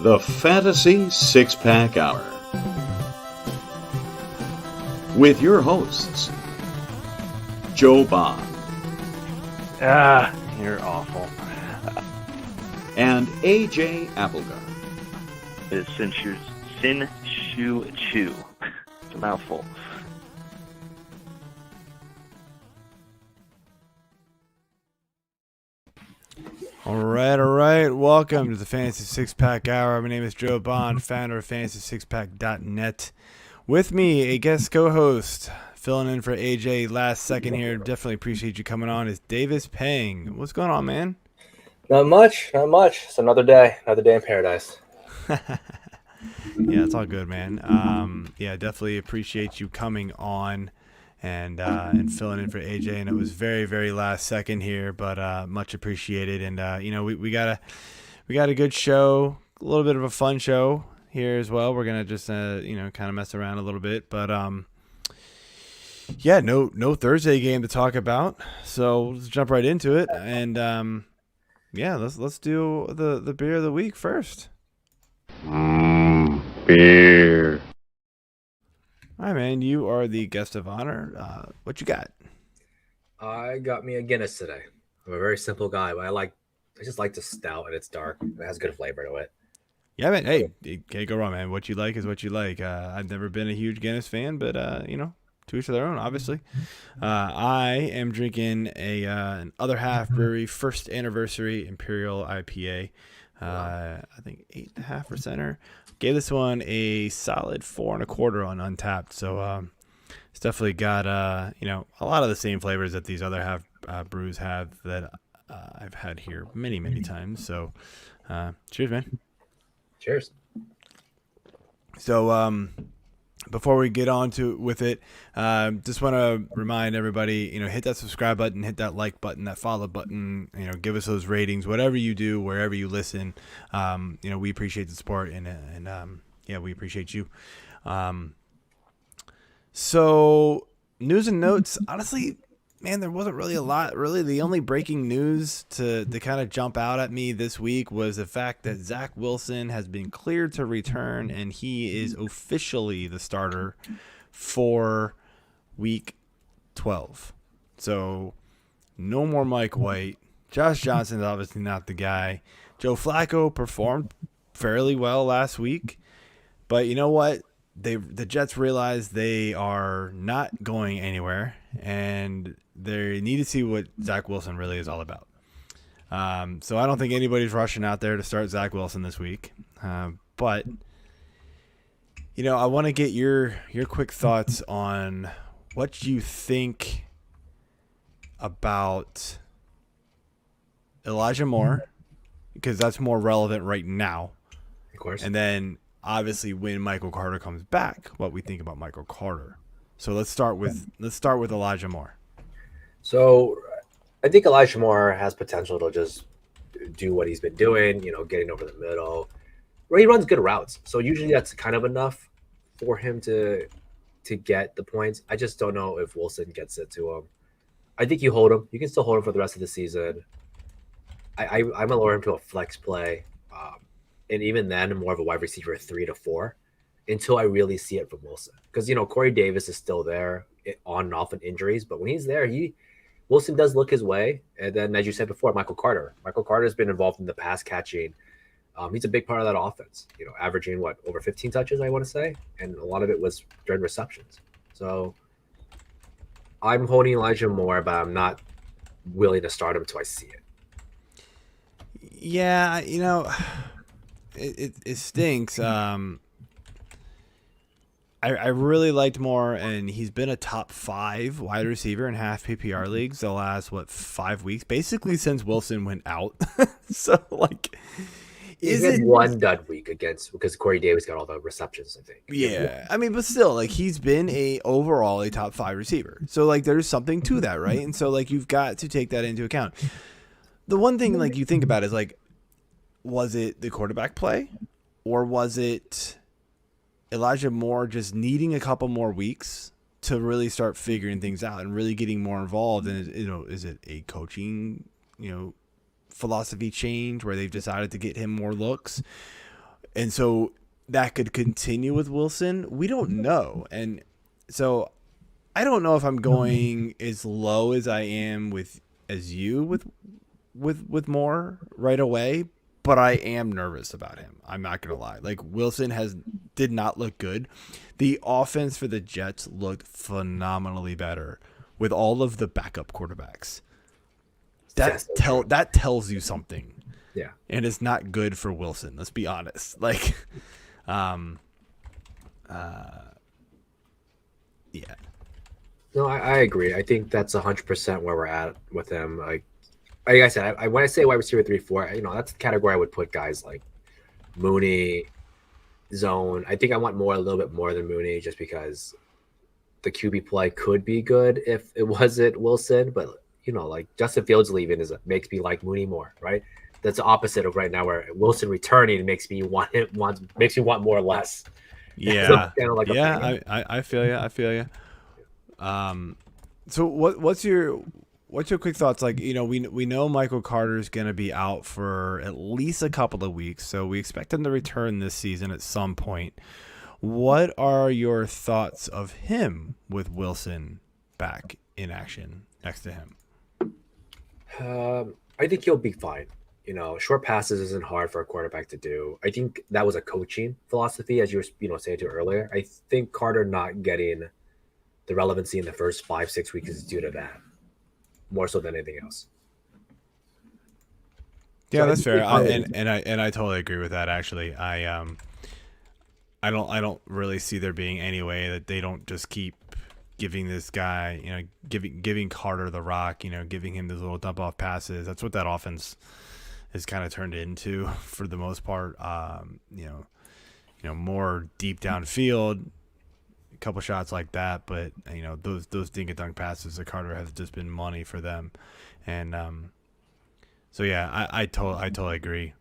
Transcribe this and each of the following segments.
The Fantasy Six-Pack Hour. With your hosts, Joe Bond. You're awful. And AJ Applegarth. It's Sin Shu Chu. It's a mouthful. All right. Welcome to the Fantasy Six-Pack Hour. My name is Joe Bond, founder of FantasySixPack.net. With me, a guest co-host, filling in for AJ last second here. Definitely appreciate you coming on, is Davis Peng. What's going on, man? Not much. It's another day in paradise. Yeah, it's all good, man. Definitely appreciate you coming on and filling in for AJ. And it was very, very last second here, but much appreciated. And we got a good show, a little bit of a fun show here as well. We're gonna just kind of mess around a little bit, but no Thursday game to talk about, so let's jump right into it. And let's do the beer of the week first. Beer. All right, man, you are the guest of honor. What you got? I got me a Guinness today. I'm a very simple guy, but I just like the stout, and it's dark. It has good flavor to it. Yeah, man. Hey, you can't go wrong, man. What you like is what you like. I've never been a huge Guinness fan, but to each their own, obviously. I am drinking an Other Half Brewery first anniversary Imperial IPA. I think 8.5%. Gave this one a solid 4.25 on Untapped. So it's definitely got a lot of the same flavors that these Other Half brews have that I've had here many, many times. So cheers, man. Cheers. So before we get on with it, just want to remind everybody, hit that subscribe button, hit that like button, that follow button, give us those ratings, whatever you do, wherever you listen. We appreciate the support and we appreciate you. So news and notes, honestly, man, there wasn't really a lot. Really, the only breaking news to kind of jump out at me this week was the fact that Zack Wilson has been cleared to return, and he is officially the starter for Week 12. So no more Mike White. Josh Johnson is obviously not the guy. Joe Flacco performed fairly well last week, but you know what? The Jets realize they are not going anywhere, and they need to see what Zack Wilson really is all about. So I don't think anybody's rushing out there to start Zack Wilson this week. But I want to get your quick thoughts on what you think about Elijah Moore, because that's more relevant right now. Of course. And then obviously when Michael Carter comes back, what we think about Michael Carter. So let's start with Elijah Moore. So I think Elijah Moore has potential to just do what he's been doing, getting over the middle, where he runs good routes. So usually that's kind of enough for him to get the points. I just don't know if Wilson gets it to him. I think you hold him. You can still hold him for the rest of the season. I'm going to lower him to a flex play. And even then, more of a wide receiver 3 to 4 until I really see it from Wilson. Because, Corey Davis is still there on and off in injuries. But when he's there, Wilson does look his way. And then, as you said before, Michael Carter. Michael Carter has been involved in the pass catching. He's a big part of that offense, averaging, over 15 touches, I want to say. And a lot of it was during receptions. So I'm holding Elijah Moore, but I'm not willing to start him until I see it. Yeah, It stinks. I really liked Moore, and he's been a top 5 wide receiver in half PPR leagues the last 5 weeks, basically since Wilson went out. So he had one dud week because Corey Davis got all the receptions, I think. Yeah, I mean, but still, he's been overall a top 5 receiver. So there's something to that, right? And so you've got to take that into account. The one thing you think about is was it the quarterback play, or was it Elijah Moore just needing a couple more weeks to really start figuring things out and really getting more involved? And is it a coaching philosophy change where they've decided to get him more looks? And so that could continue with Wilson. We don't know. And so I don't know if I'm going as low as I am with Moore right away, but I am nervous about him. I'm not going to lie. Like, Wilson did not look good. The offense for the Jets looked phenomenally better with all of the backup quarterbacks. That tells you something. Yeah. And it's not good for Wilson. Let's be honest. Like, yeah. No, I agree. I think that's 100% where we're at with him. Like I said, when I say wide receiver 3-4, that's the category I would put guys like Mooney, zone. I think I want a little bit more than Mooney, just because the QB play could be good if it wasn't Wilson. But like Justin Fields leaving makes me like Mooney more, right? That's the opposite of right now, where Wilson returning makes me want more or less. Yeah, like I feel you. So what's your quick thoughts? Like, we know Michael Carter is going to be out for at least a couple of weeks, so we expect him to return this season at some point. What are your thoughts of him with Wilson back in action next to him? I think he'll be fine. Short passes isn't hard for a quarterback to do. I think that was a coaching philosophy, as you were saying to earlier. I think Carter not getting the relevancy in the first 5-6 weeks is due to that, more so than anything else. Yeah, so that's fair. I totally agree with that. Actually, I don't really see there being any way that they don't just keep giving this guy, giving Carter the rock, giving him those little dump off passes. That's what that offense is kind of turned into for the most part. More deep downfield, a couple shots like that, but those dink and dunk passes to Carter have just been money for them. And so yeah, I totally agree.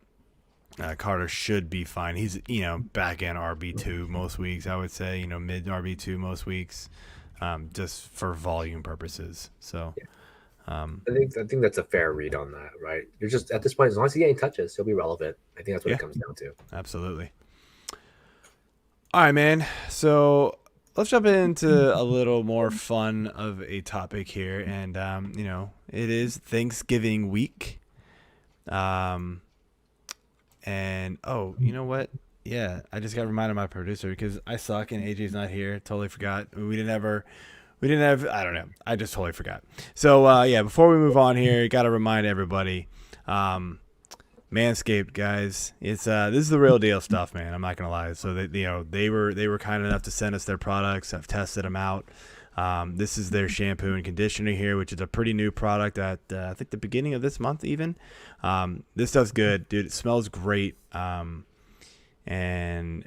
Carter should be fine. He's back end RB2 most weeks, I would say, mid RB2 most weeks, just for volume purposes. So yeah. I think that's a fair read on that, right? You're just at this point, as long as he's getting touches, he'll be relevant. I think that's what it comes down to. Absolutely. All right, man. So let's jump into a little more fun of a topic here, and it is Thanksgiving week. And you know what? Yeah, I just got reminded of my producer because I suck and AJ's not here. Totally forgot. We didn't have, I don't know. I just totally forgot. So, yeah, before we move on here, got to remind everybody, Manscaped, guys, it's this is the real deal stuff, man. I'm not going to lie. So, they were kind enough to send us their products. I've tested them out. This is their shampoo and conditioner here, which is a pretty new product at, I think, the beginning of this month even. This stuff's good, dude. It smells great. And,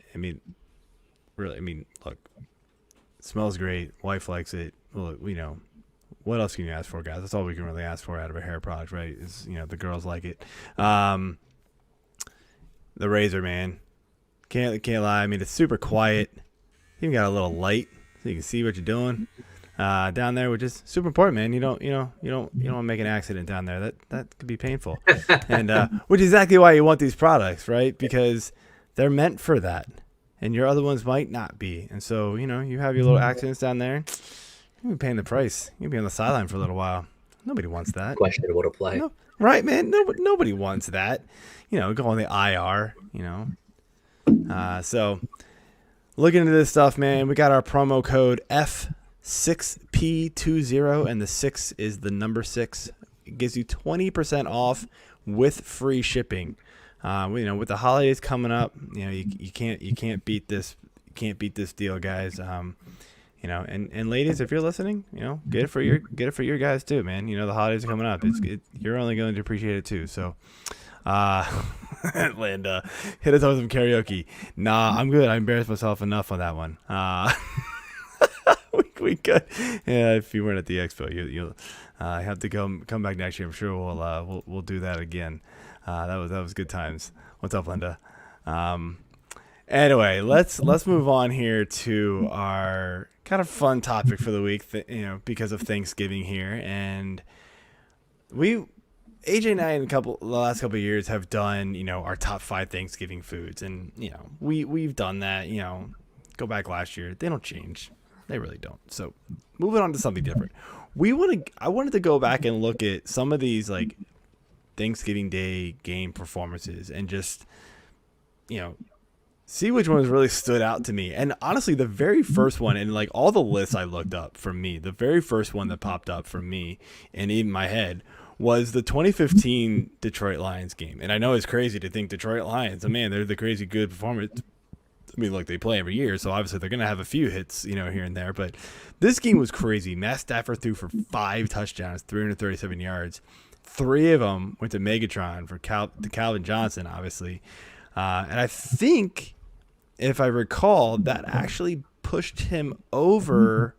really, look. Smells great. Wife likes it. Well, what else can you ask for, guys? That's all we can really ask for out of a hair product, right? Is the girls like it. The razor, man, can't lie. It's super quiet. Even got a little light so you can see what you're doing down there, which is super important, man. You don't want to make an accident down there. That could be painful, and which is exactly why you want these products, right? Because they're meant for that. And your other ones might not be. And so, you have your little accidents down there. You'll be paying the price. You'll be on the sideline for a little while. Nobody wants that. Questionable to play. No, right, man? Nobody wants that. Go on the IR, So, looking into this stuff, man, we got our promo code F6P20, and the 6 is the number 6. It gives you 20% off with free shipping. With the holidays coming up, you can't beat this deal, guys. And ladies, if you're listening, get it for your guys too, man. The holidays are coming up. You're only going to appreciate it too. So, Linda, hit us up with some karaoke. Nah, I'm good. I embarrassed myself enough on that one. We could. Yeah, if you weren't at the expo, you'll have to come back next year. I'm sure we'll do that again. That was good times. What's up, Linda? Anyway, let's move on here to our kind of fun topic for the week. Because of Thanksgiving here, and AJ and I the last couple of years have done, our top 5 Thanksgiving foods, and we've done that. Go back last year, they don't change, they really don't. So moving on to something different, I wanted to go back and look at some of these like Thanksgiving Day game performances and just see which ones really stood out to me. And honestly, the very first one, and like all the lists I looked up for me, the very first one that popped up for me and in my head was the 2015 Detroit Lions game. And I know it's crazy to think Detroit Lions, man, they're the crazy good performers. I mean, look, they play every year, so obviously they're going to have a few hits, here and there. But this game was crazy. Matt Stafford threw for 5 touchdowns, 337 yards. 3 of them went to Megatron for Calvin Johnson, obviously. And I think, if I recall, that actually pushed him over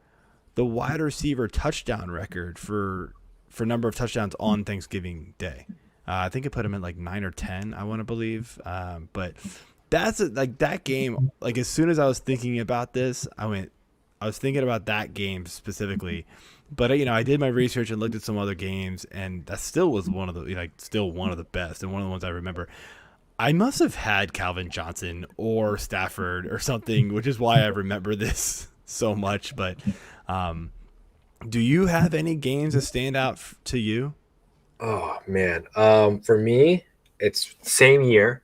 the wide receiver touchdown record for number of touchdowns on Thanksgiving Day. I think it put him at like 9 or 10, I want to believe. But that's that game. Like as soon as I was thinking about this, I was thinking about that game specifically. But I did my research and looked at some other games, and that still was one of the best and one of the ones I remember. I must have had Calvin Johnson or Stafford or something, which is why I remember this so much. But do you have any games that stand out to you? Oh man, for me, it's same year.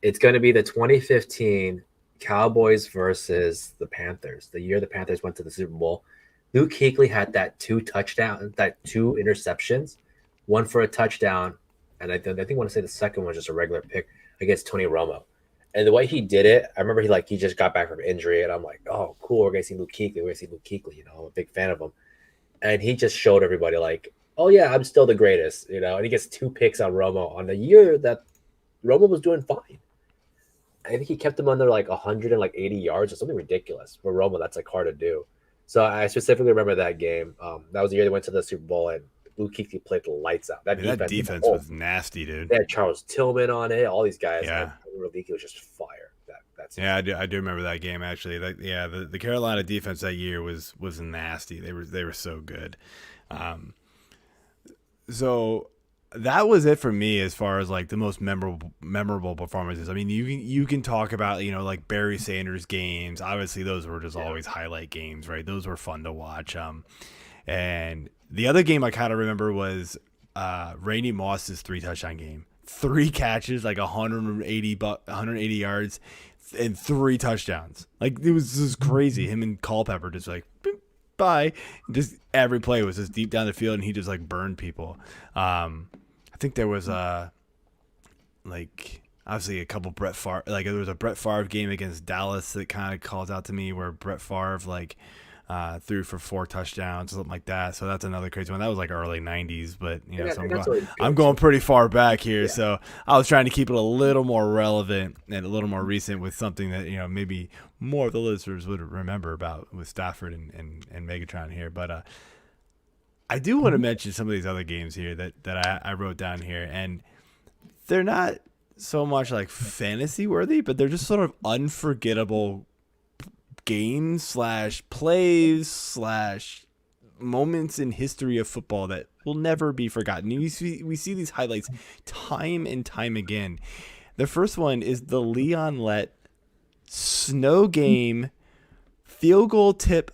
It's going to be the 2015 Cowboys versus the Panthers. The year the Panthers went to the Super Bowl. Luke Kuechly had that 2 interceptions, one for a touchdown, and I think I want to say the second one was just a regular pick against Tony Romo. And the way he did it, I remember he just got back from injury, and I'm like, oh, cool, we're going to see Luke Kuechly. I'm a big fan of him. And he just showed everybody like, oh, yeah, I'm still the greatest, and he gets 2 picks on Romo on the year that Romo was doing fine. I think he kept him under like 180 yards or something ridiculous. For Romo, that's like hard to do. So I specifically remember that game. That was the year they went to the Super Bowl, and Luke Kuechly played the lights out. That defense was nasty, dude. They had Charles Tillman on it. All these guys. Yeah. Luke Kuechly was just fire. I do remember that game actually. The Carolina defense that year was nasty. They were so good. So that was it for me as far as like the most memorable performances. I mean, you can talk about like Barry Sanders games. Obviously, those were just always highlight games, right? Those were fun to watch. And the other game I kind of remember was Randy Moss's 3 touchdown game. 3 catches, like 180 yards, and 3 touchdowns. Like it was just crazy. Him and Culpepper just like boop, bye. Just every play was just deep down the field, and he just like burned people. I think there was obviously a couple Brett Favre. Like there was a Brett Favre game against Dallas that kind of calls out to me, where Brett Favre threw for 4 touchdowns, something like that. So that's another crazy one. That was like early 90s, but so I'm going pretty far back here. Yeah. So I was trying to keep it a little more relevant and a little more recent with something that maybe more of the listeners would remember about with Stafford and Megatron here. But I do want to mention some of these other games here that I wrote down here, and they're not so much like fantasy worthy, but they're just sort of unforgettable games / plays / moments in history of football that will never be forgotten. We see these highlights time and time again. The first one is the Leon Lett snow game field goal tip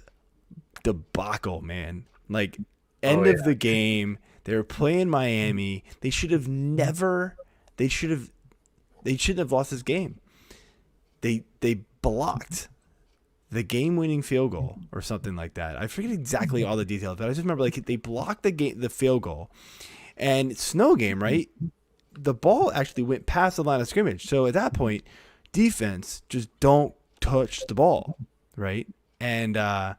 debacle, man. Like end of the game, they were playing Miami. They shouldn't have lost this game. They blocked the game-winning field goal or something like that. I forget exactly all the details, but I just remember like they blocked the field goal, and snow game, right? The ball actually went past the line of scrimmage. So at that point, defense just don't touch the ball, right? And I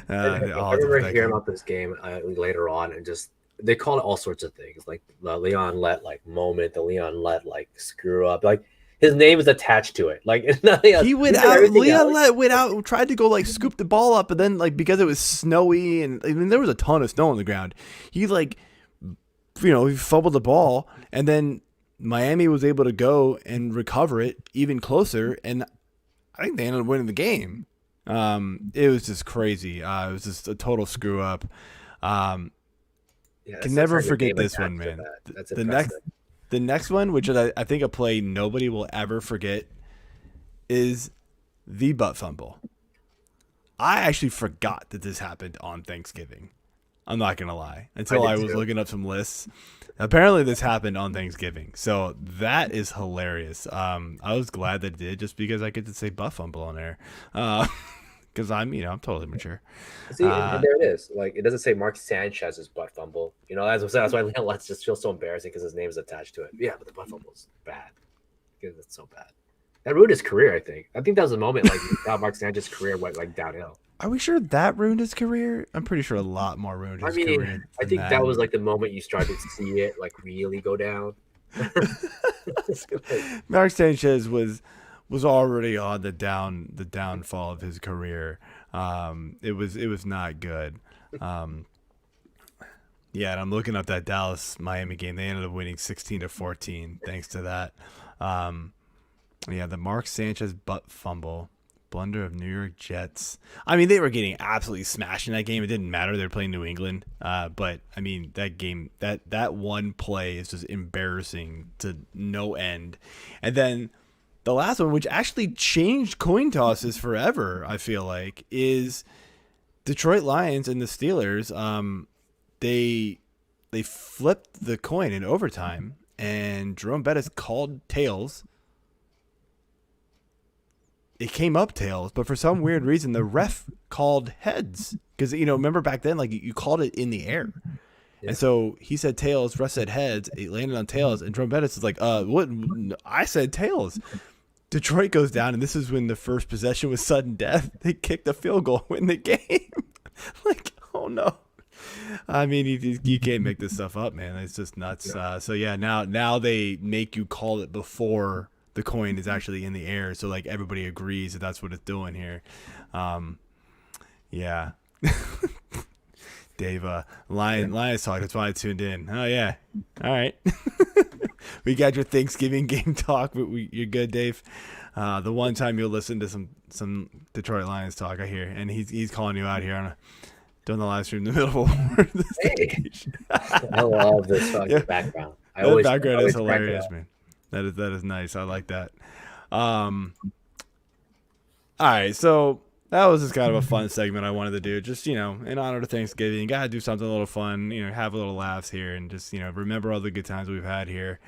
remember hearing about this game later on, and just they call it all sorts of things, like the Leon Lett like moment, the Leon Lett like screw up, like his name is attached to it. Like he went out, Leon Lett went out, tried to go like scoop the ball up, but then like because it was snowy and I mean there was a ton of snow on the ground, he like he fumbled the ball, and then Miami was able to go and recover it even closer, and I think they ended up winning the game. It was just crazy. It was just a total screw up. Um, Yeah, can it's never turning the forget game this back one, to man. that. That's The impressive. next one, which I think a play nobody will ever forget, is the butt fumble. I actually forgot that this happened on Thanksgiving. I'm not gonna lie. Until did I was too. looking up some lists. Apparently this happened on Thanksgiving. So that is hilarious. I was glad that it did just because I get to say butt fumble on there. Because I'm totally mature. See, and there it is. Like, it doesn't say Mark Sanchez's butt fumble. That's why Leon Let's just feels so embarrassing because his name is attached to it. Yeah, but the butt fumble is bad because it's so bad. That ruined his career. I think that was the moment like how Mark Sanchez's career went like downhill. Are we sure that ruined his career? I'm pretty sure a lot more ruined his career I than think that. that was like the moment you started to see it like really go down. Mark Sanchez was already on the downfall of his career. It was not good. Yeah, and I'm looking up that Dallas Miami game. They ended up winning 16-14 thanks to that. Yeah, the Mark Sanchez butt fumble, blunder of New York Jets. I mean, they were getting absolutely smashed in that game. It didn't matter. They were playing New England. But I mean, that game, that one play is just embarrassing to no end. And then the last one, which actually changed coin tosses forever, I feel like, is Detroit Lions and the Steelers. They flipped the coin in overtime, and Jerome Bettis called tails. It came up tails, but for some weird reason, the ref called heads. Because, remember back then, like, you called it in the air. Yeah. And so he said tails, ref said heads. It landed on tails, and Jerome Bettis is like, what? I said tails. Detroit goes down, and this is when the first possession was sudden death. They kicked a field goal, win the game. Like, oh, no. I mean, you can't make this stuff up, man. It's just nuts. No. So, yeah, now they make you call it before the coin is actually in the air. So, like, everybody agrees that that's what it's doing here. Yeah. Dave, Lions talk. That's why I tuned in. Oh, yeah. All right. We got your Thanksgiving game talk. You're good, Dave. The one time you'll listen to some Detroit Lions talk, I hear. And he's calling you out here on doing the live stream in the middle of this. Hey. I love this fucking background. That background is hilarious, man. That is nice. I like that. All right, so that was just kind of a fun segment I wanted to do. Just, in honor of Thanksgiving, got to do something a little fun, have a little laughs here and just, remember all the good times we've had here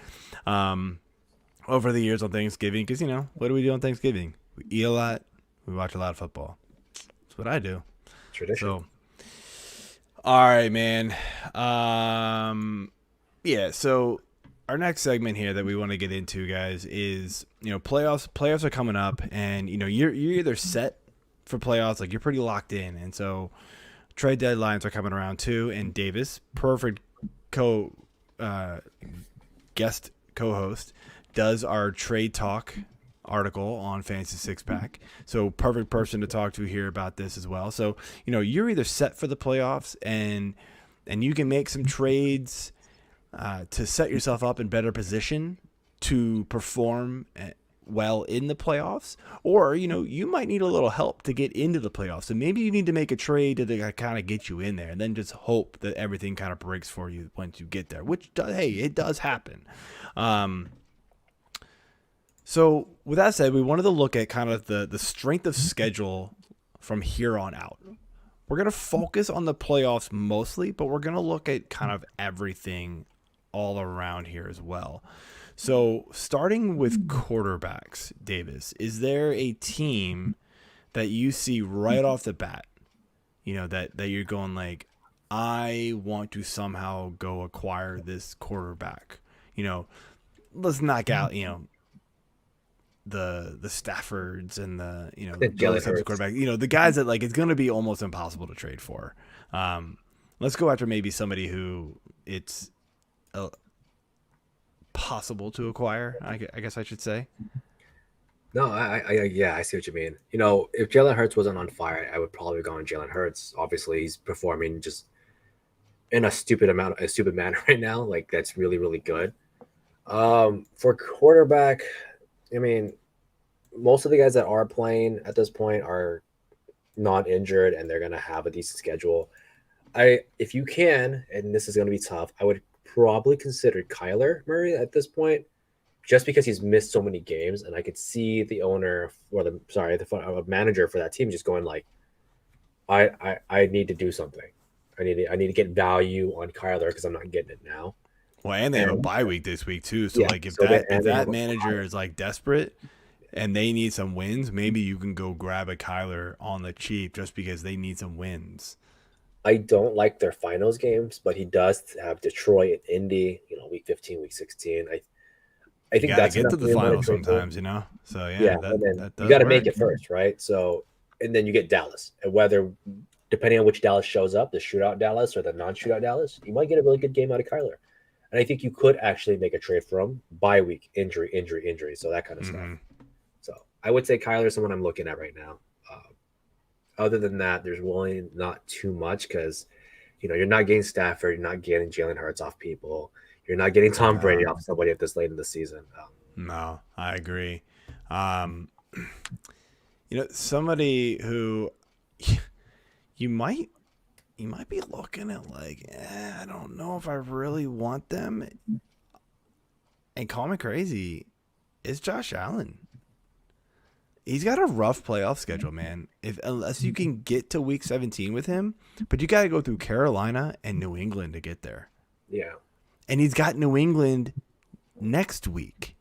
over the years on Thanksgiving. Because, what do we do on Thanksgiving? We eat a lot. We watch a lot of football. That's what I do. Tradition. So, all right, man. Yeah, so our next segment here that we want to get into, guys, is, playoffs. Playoffs are coming up, and, you're either set for playoffs, like you're pretty locked in. And so trade deadlines are coming around too. And Davis, perfect guest co-host, does our trade talk article on Fantasy Six Pack. So perfect person to talk to here about this as well. So, you're either set for the playoffs and you can make some trades to set yourself up in better position to perform well in the playoffs, or you might need a little help to get into the playoffs. So maybe you need to make a trade to kind of get you in there, and then just hope that everything kind of breaks for you once you get there. Which it does happen. So with that said, we wanted to look at kind of the strength of schedule from here on out. We're gonna focus on the playoffs mostly, but we're gonna look at kind of everything all around here as well. So starting with quarterbacks, Davis, is there a team that you see right off the bat, that you're going like, I want to somehow go acquire this quarterback? Let's knock out, the Staffords and the those types of quarterbacks, the guys that like it's going to be almost impossible to trade for. Let's go after maybe somebody who it's possible to acquire, I guess I should say. No, I see what you mean. If Jalen Hurts wasn't on fire, I would probably go on Jalen Hurts. Obviously, he's performing just in a stupid manner right now. Like, that's really, really good. For quarterback, I mean, most of the guys that are playing at this point are not injured and they're going to have a decent schedule. If you can, and this is going to be tough, I would probably consider Kyler Murray at this point, just because he's missed so many games, and I could see the owner or the manager for that team just going like, I need to do something. I need to get value on Kyler because I'm not getting it now. Well, and they have a bye week this week too. So Yeah, like if so that manager is like desperate and they need some wins, maybe you can go grab a Kyler on the cheap just because they need some wins. I don't like their finals games, but he does have Detroit and Indy, week 15, week 16. I think that's get to enough the for him on a finals trade sometimes, deal. So Yeah, that, and then that does you got to work. make it first, right? So, and then you get Dallas, and whether depending on which Dallas shows up, the shootout Dallas or the non-shootout Dallas, you might get a really good game out of Kyler. And I think you could actually make a trade for him. Bye week, injury, so that kind of stuff. So I would say Kyler is someone I'm looking at right now. Other than that, there's really not too much because, you're not getting Stafford, you're not getting Jalen Hurts off people, you're not getting Tom Brady off somebody at this late in the season. No, I agree. Somebody who you might be looking at like, I don't know if I really want them. And call me crazy, is Josh Allen. He's got a rough playoff schedule, man. Unless you can get to week 17 with him, but you got to go through Carolina and New England to get there. Yeah. And he's got New England next week.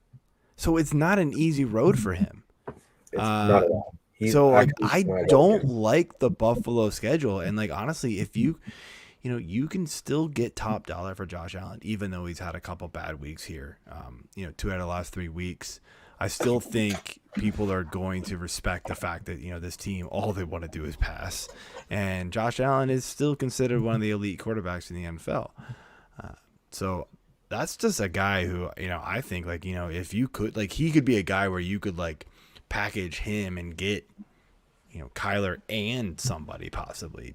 So it's not an easy road for him. It's not at all. I don't like the Buffalo schedule. And like, honestly, if you can still get top dollar for Josh Allen, even though he's had a couple bad weeks here, 2 out of the last 3 weeks. I still think people are going to respect the fact that, this team, all they want to do is pass. And Josh Allen is still considered one of the elite quarterbacks in the NFL. So that's just a guy who, I think like, if you could, like, he could be a guy where you could like package him and get, Kyler and somebody possibly,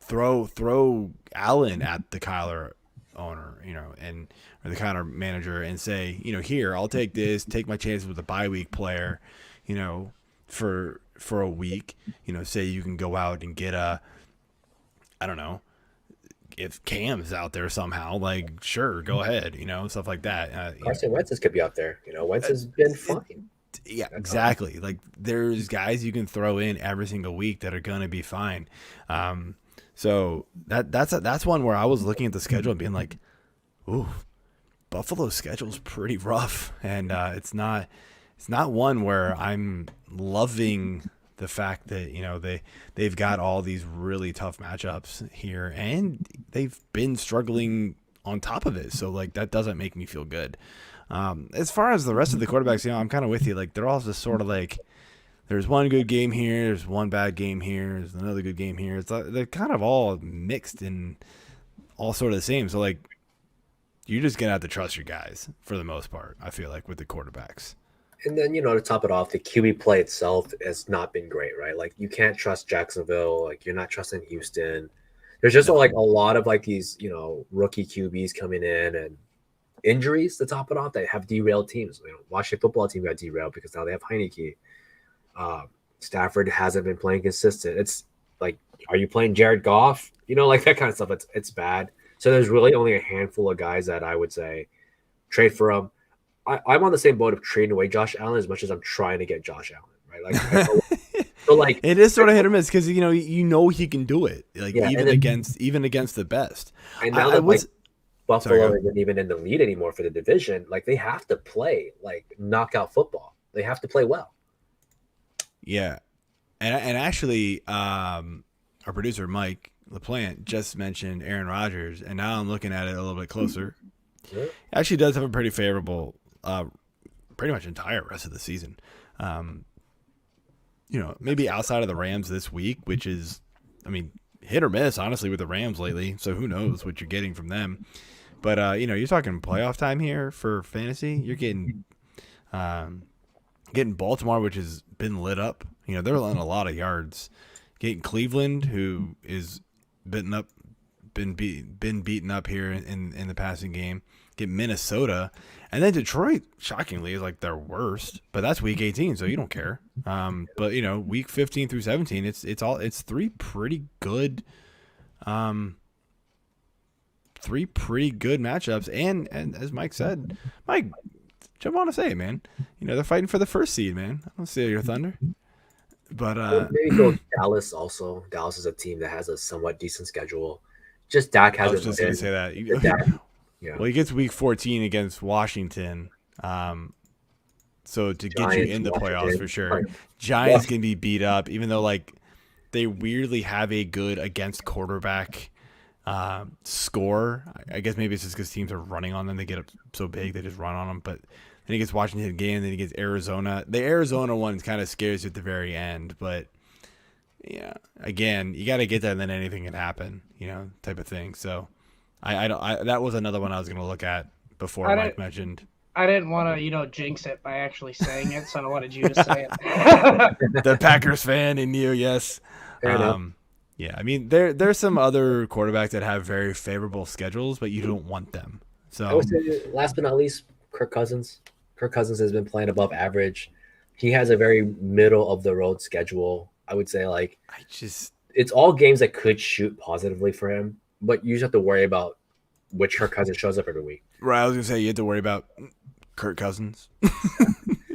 throw Allen at the Kyler owner, or the Kyler manager and say, here, I'll take this, take my chances with a bye week player, for a week, say you can go out and get I don't know, if Cam's out there somehow, like, sure, go ahead, stuff like that. Carson Wentz could be out there. Wentz has been fine. Yeah, exactly. Like, there's guys you can throw in every single week that are going to be fine. So that's one where I was looking at the schedule and being like, ooh, Buffalo's schedule is pretty rough. And it's not one where I'm loving the fact that, they've got all these really tough matchups here and they've been struggling on top of it. So like, that doesn't make me feel good. As far as the rest of the quarterbacks, I'm kind of with you. Like, they're all just sort of like, there's one good game here, there's one bad game here, there's another good game here. They're kind of all mixed and all sort of the same. So like, you're just gonna have to trust your guys for the most part, I feel like, with the quarterbacks. And then, to top it off, the QB play itself has not been great, right? Like, you can't trust Jacksonville. Like, you're not trusting Houston. There's just like a lot of like these, rookie QBs coming in and injuries to top it off that have derailed teams. Washington football team got derailed because now they have Heineke. Stafford hasn't been playing consistent. It's like, are you playing Jared Goff? Like that kind of stuff. It's bad. So there's really only a handful of guys that I would say trade for them. I'm on the same boat of trading away Josh Allen as much as I'm trying to get Josh Allen, right? Like, so like, it is sort of hit or miss because he can do it. Like, yeah, even against the best. And now Buffalo isn't even in the lead anymore for the division. Like, they have to play like knockout football. They have to play well. Yeah, and actually, our producer Mike LaPlante just mentioned Aaron Rodgers, and now I'm looking at it a little bit closer. Yeah. Actually, does have a pretty favorable, pretty much entire rest of the season. Maybe outside of the Rams this week, which is, hit or miss, honestly, with the Rams lately. So who knows what you're getting from them? But you're talking playoff time here for fantasy. You're getting Baltimore, which has been lit up. They're letting a lot of yards. Getting Cleveland, who is been beaten up here in the passing game. get Minnesota, and then Detroit, shockingly, is like their worst. But that's week 18, so you don't care. But week 15 through 17, it's three pretty good matchups. And as Mike said, Mike, I want to say it, man. They're fighting for the first seed, man. I don't see your Thunder. But maybe go Dallas also. Dallas is a team that has a somewhat decent schedule. Just Dak hasn't. I was just going to say that. Dak, yeah. Well, he gets week 14 against Washington. So to get Giants, you in the playoffs for sure. Right. Giants can be beat up, even though like they weirdly have a good against quarterback score. I guess maybe it's just because teams are running on them. They get up so big, they just run on them. But then he gets Washington again, then he gets Arizona. The Arizona one kind of scares you at the very end, but yeah, again, you got to get there, and then anything can happen, type of thing. So I that was another one I was going to look at before Mike mentioned. I didn't want to, jinx it by actually saying it, so I wanted you to say it. The Packers fan in you, yes. Yeah, I mean, there's some other quarterbacks that have very favorable schedules, but you don't want them. So I would say, last but not least, Kirk Cousins. Kirk Cousins has been playing above average. He has a very middle of the road schedule. I would say it's all games that could shoot positively for him, but you just have to worry about which Kirk Cousins shows up every week. Right, I was gonna say you have to worry about Kirk Cousins.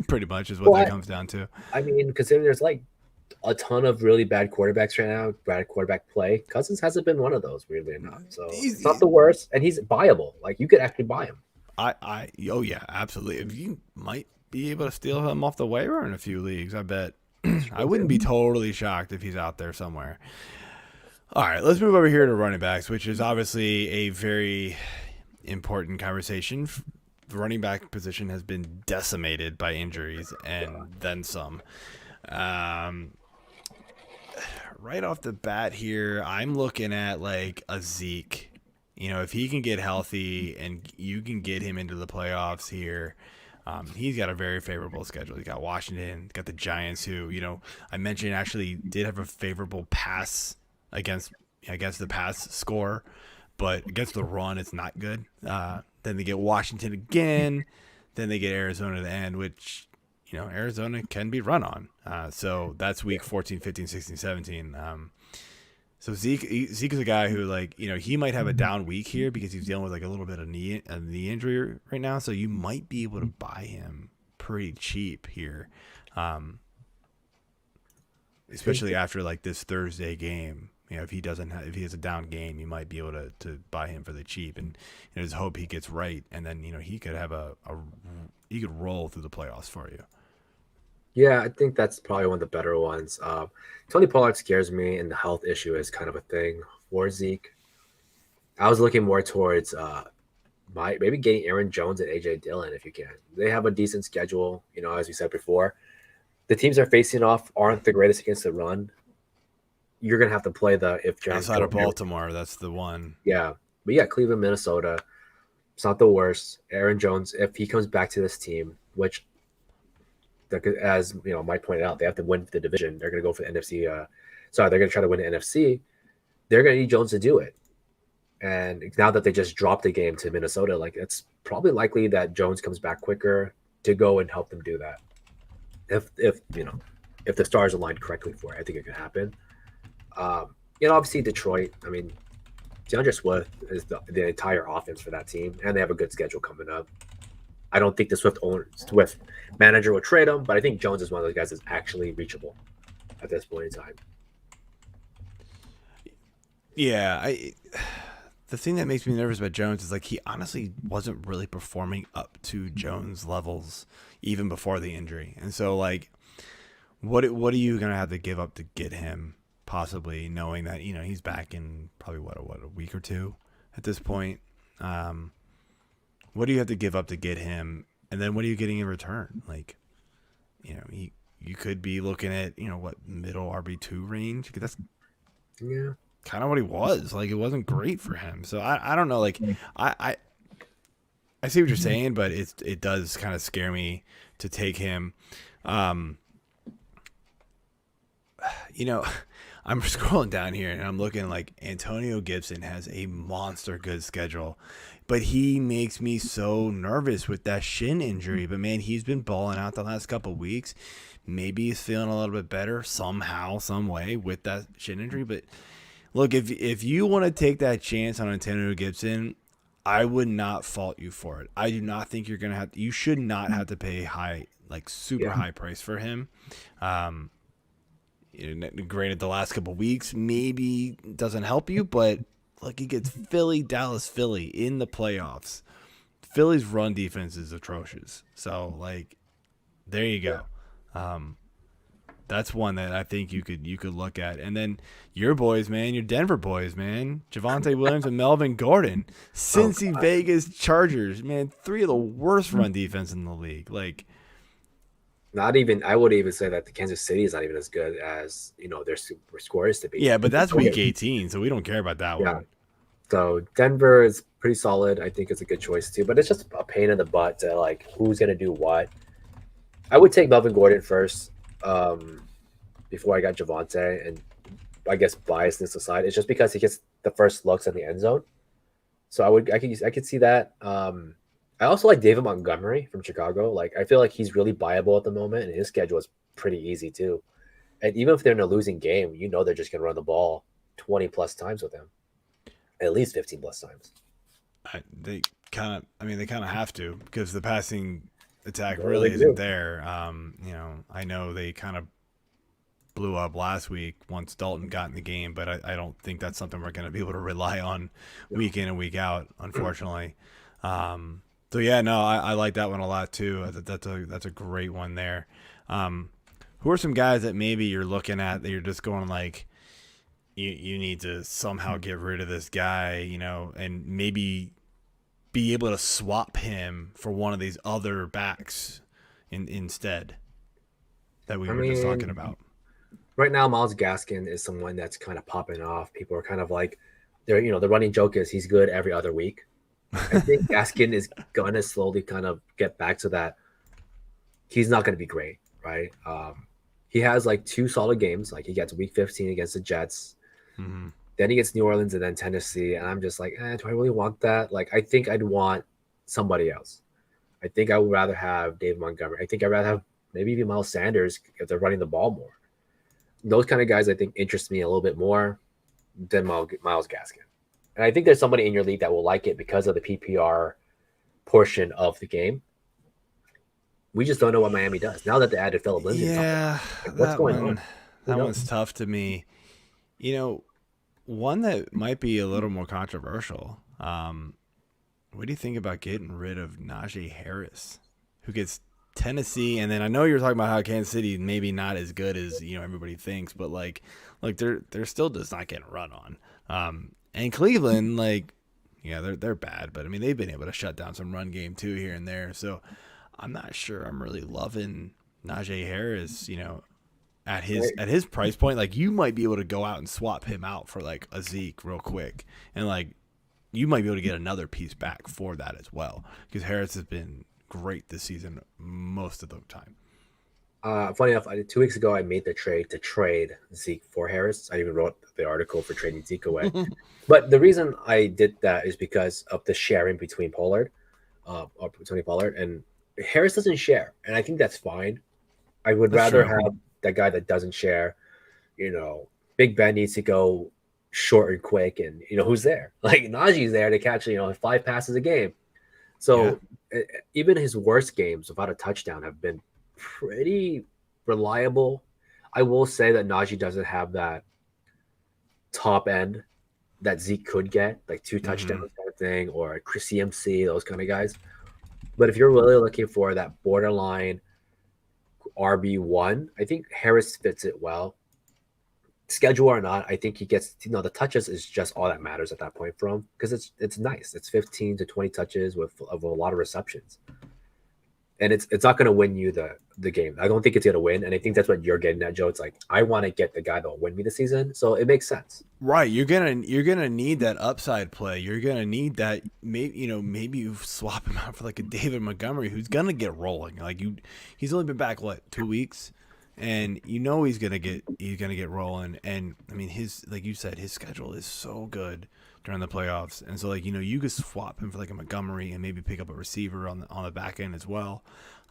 Pretty much is what that comes down to. I mean, considering there's like a ton of really bad quarterbacks right now, bad quarterback play. Cousins hasn't been one of those, weirdly enough. So it's not the worst, and he's buyable. Like you could actually buy him. Oh yeah, absolutely. If you might be able to steal him off the waiver in a few leagues, I bet. I wouldn't be totally shocked if he's out there somewhere. All right, let's move over here to running backs, which is obviously a very important conversation. The running back position has been decimated by injuries and then some. Right off the bat here, I'm looking at like a Zeke. If he can get healthy and you can get him into the playoffs here, he's got a very favorable schedule. He's got Washington, got the Giants, who, I mentioned actually did have a favorable pass against the pass score, but against the run, it's not good. Then they get Washington again. Then they get Arizona at the end, which, Arizona can be run on. So that's week 14, 15, 16, 17. So Zeke is a guy who, he might have a down week here because he's dealing with like a little bit of knee injury right now. So you might be able to buy him pretty cheap here, especially after like this Thursday game. If he has a down game, you might be able to buy him for the cheap, and just hope he gets right, and then he could have he could roll through the playoffs for you. Yeah, I think that's probably one of the better ones. Tony Pollard scares me, and the health issue is kind of a thing for Zeke. I was looking more towards maybe getting Aaron Jones and AJ Dillon if you can. They have a decent schedule, as we said before. The teams they're facing off aren't the greatest against the run. You're gonna have to play outside of Baltimore. That's the one. Yeah, but yeah, Cleveland, Minnesota. It's not the worst. Aaron Jones, if he comes back to this team, which, as Mike pointed out, they have to win the division. They're gonna go for the NFC. They're gonna try to win the NFC. They're gonna need Jones to do it. And now that they just dropped the game to Minnesota, it's probably likely that Jones comes back quicker to go and help them do that. If the stars aligned correctly for it, I think it could happen. Obviously Detroit. I mean, DeAndre Swift is the entire offense for that team, and they have a good schedule coming up. I don't think the Swift manager will trade him, but I think Jones is one of those guys that's actually reachable at this point in time. Yeah, the thing that makes me nervous about Jones is he honestly wasn't really performing up to Jones levels even before the injury, and so what are you gonna have to give up to get him? Possibly, knowing that he's back in probably a week or two at this point. What do you have to give up to get him, and then what are you getting in return? You could be looking at middle RB2 range. That's kind of what he was. It wasn't great for him. So I don't know. I see what you're saying, but it does kind of scare me to take him. I'm scrolling down here and I'm looking like Antonio Gibson has a monster good schedule, but he makes me so nervous with that shin injury. But man, he's been balling out the last couple of weeks. Maybe he's feeling a little bit better somehow, some way with that shin injury. But look, if you want to take that chance on Antonio Gibson, I would not fault you for it. I do not think you're gonna you should not have to pay super high price for him. Granted, the last couple of weeks maybe doesn't help you, but look, he gets Philly, Dallas, Philly in the playoffs. Philly's run defense is atrocious. So there you go. That's one that I think you could look at. And then your boys, man, your Denver boys, man, Javonte Williams and Melvin Gordon, Cincy, Vegas, Chargers, man, 3 of the worst run defense in the league. Not even, I would even say that the Kansas City is not even as good as, their super score is to be. Yeah, but that's week 18, so we don't care about that one. So Denver is pretty solid. I think it's a good choice too, but it's just a pain in the butt to who's going to do what. I would take Melvin Gordon first before I got Javonte, and I guess biasness aside, it's just because he gets the first looks in the end zone. So I could see that. I also like David Montgomery from Chicago. I feel like he's really viable at the moment, and his schedule is pretty easy too. And even if they're in a losing game, they're just going to run the ball 20 plus times with him, at least 15 plus times. They kind of have to, because the passing attack really isn't there. I know they kind of blew up last week once Dalton got in the game, but I don't think that's something we're going to be able to rely on week in and week out, unfortunately. So yeah, no, I like that one a lot too. That's a great one there. Who are some guys that maybe you're looking at that you're just going you need to somehow get rid of this guy, and maybe be able to swap him for one of these other backs instead that we were just talking about? Right now, Myles Gaskin is someone that's kind of popping off. People are kind of the running joke is he's good every other week. I think Gaskin is going to slowly kind of get back to that. He's not going to be great, right? He has 2 solid games. He gets week 15 against the Jets. Mm-hmm. Then he gets New Orleans and then Tennessee. And I'm just do I really want that? I think I'd want somebody else. I think I would rather have David Montgomery. I think I'd rather have maybe even Miles Sanders if they're running the ball more. Those kind of guys I think interest me a little bit more than Myles Gaskin. And I think there's somebody in your league that will like it because of the PPR portion of the game. We just don't know what Miami does. Now that they added Phillip Lindsay. Yeah, what's going on? That one's tough to me. One that might be a little more controversial. What do you think about getting rid of Najee Harris, who gets Tennessee? And then I know you're talking about how Kansas City maybe not as good as everybody thinks, but they're still just not getting run on. And Cleveland, they're bad, but they've been able to shut down some run game too here and there. So I'm not sure I'm really loving Najee Harris, at his price point. You might be able to go out and swap him out for a Zeke real quick, and you might be able to get another piece back for that as well, because Harris has been great this season most of the time. Funny enough, 2 weeks ago I made the trade to trade Zeke for Harris. I even wrote the article for trading Zeke away. But the reason I did that is because of the sharing between Tony Pollard, and Harris doesn't share, and I think that's fine. I would rather have that guy that doesn't share. Big Ben needs to go short and quick, and who's there? Najee's there to catch 5 passes a game. So even his worst games without a touchdown have been pretty reliable. I will say that Najee doesn't have that top end that Zeke could get, 2 touchdowns kind of thing, or CMC, those kind of guys. But if you're really looking for that borderline RB1, I think Harris fits it well. Schedule or not, I think he gets the touches is just all that matters at that point for him, because it's nice. It's 15 to 20 touches with a lot of receptions. And it's not going to win you the game. I don't think it's going to win. And I think that's what you're getting at, Joe. It's I want to get the guy that will win me the season. So it makes sense. Right. You're gonna need that upside play. You're going to need that. Maybe you swap him out for a David Montgomery who's going to get rolling. He's only been back, 2 weeks? and he's gonna get rolling. And I mean, his, like you said, his schedule is so good during the playoffs, and so, like, you could swap him for like a Montgomery and maybe pick up a receiver on the back end as well.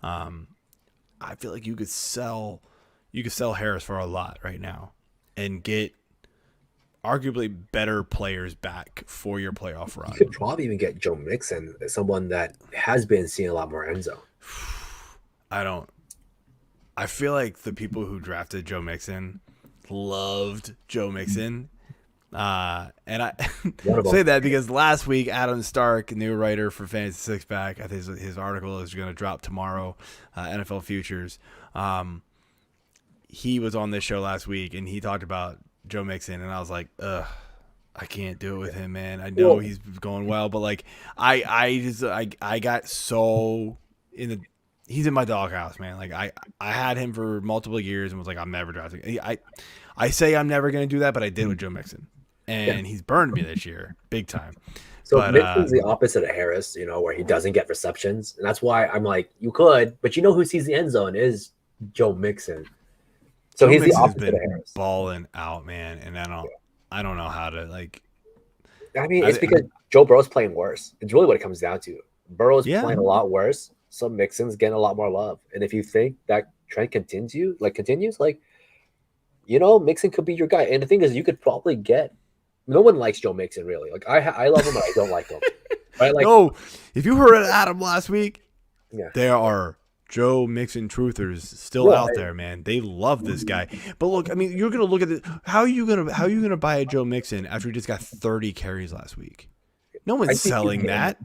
I feel like you could sell Harris for a lot right now and get arguably better players back for your playoff run. You could probably even get Joe Mixon, someone that has been seeing a lot more end zone. I feel like the people who drafted Joe Mixon loved Joe Mixon. And I say that because last week, Adam Stark, new writer for Fantasy Six Pack, I think his article is going to drop tomorrow, NFL Futures. He was on this show last week and he talked about Joe Mixon, and I was like, ugh, I can't do it with him, man. I know he's going well, but like I got so he's in my doghouse, man. Like I had him for multiple years and was like, I'm never drafting. I say I'm never going to do that, but I did with Joe Mixon, and he's burned me this year big time. So Mixon's the opposite of Harris, where he doesn't get receptions, and that's why I'm like, you could, but who sees the end zone is Joe Mixon. So Joe he's Mixon's the opposite been of Harris. balling out, man, and I don't know how to like. I mean, it's because Joe Burrow's playing worse. It's really what it comes down to. Burrow's playing a lot worse, so Mixon's getting a lot more love. And if you think that trend continues, Mixon could be your guy. And the thing is, you could probably get. No one likes Joe Mixon, really. Like I love him, but I don't like him. Right? Like, no, if you heard Adam last week, yeah, there are Joe Mixon truthers still out there, man. They love this guy. But look, I mean, you're gonna look at it. How are you gonna buy a Joe Mixon after he just got 30 carries last week? No one's selling that.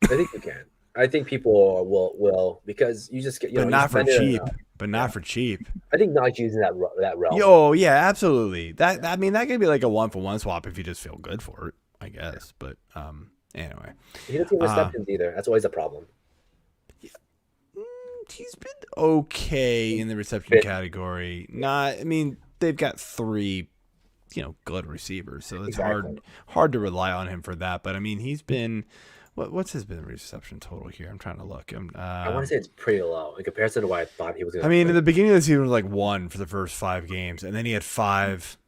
I think you can. I think people will because you just get but not for cheap. But not for cheap. I think not using that realm. Oh yeah, absolutely. That could be like a 1-for-1 swap if you just feel good for it, I guess. But anyway, he doesn't get receptions either. That's always a problem. He's been okay in the reception category. They've got 3, good receivers, so it's hard to rely on him for that. But I mean, he's been what's his been reception total here? I'm trying to look. I want to say it's pretty low in comparison to what I thought he was going to. I mean, in the beginning of the season, it was like 1 for the first 5 games, and then he had 5,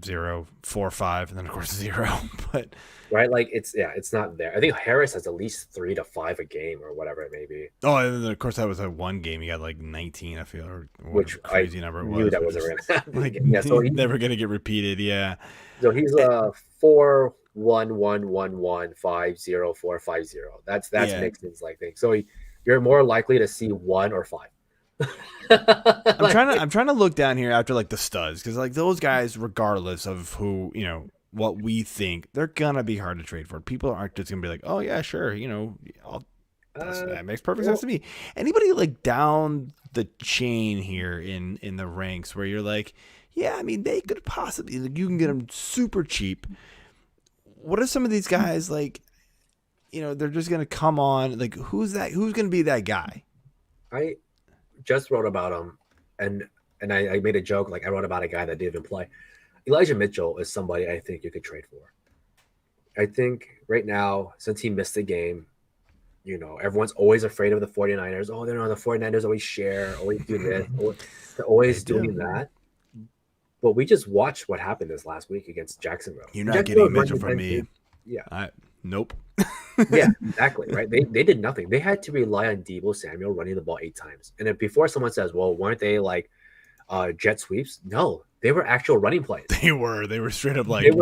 0, 4, 5, and then of course 0. But right, like it's not there. I think Harris has at least 3 to 5 a game or whatever it may be. Oh, and then of course that was that one game he got like 19, I feel, or which crazy number it was. Knew that wasn't real. Like, yeah, so he's never gonna get repeated. Yeah. So he's 4-1-1-1-1-5-0-4-5-0. That's Mixon's like thing. So you're more likely to see 1 or 5. I'm trying to look down here after like the studs, because like those guys, regardless of who what we think, they're gonna be hard to trade for. People aren't just gonna be like, oh yeah, sure, that makes perfect sense to me. Anybody like down the chain here in the ranks where you're like, yeah, I mean, they could possibly, like, you can get them super cheap. What are some of these guys like? They're just gonna come on. Like, who's gonna be that guy? I just wrote about him, and I made a joke. Like, I wrote about a guy that didn't even play. Elijah Mitchell is somebody I think you could trade for. I think right now, since he missed the game, everyone's always afraid of the 49ers. Oh, the 49ers always share, always do this, they're always doing that. But we just watched what happened this last week against Jacksonville. You're not getting Mitchell from me. Yeah. Nope. Yeah, exactly. Right. They did nothing. They had to rely on Deebo Samuel running the ball 8 times. And then before someone says, well, weren't they like jet sweeps? No, they were actual running plays. They were straight up like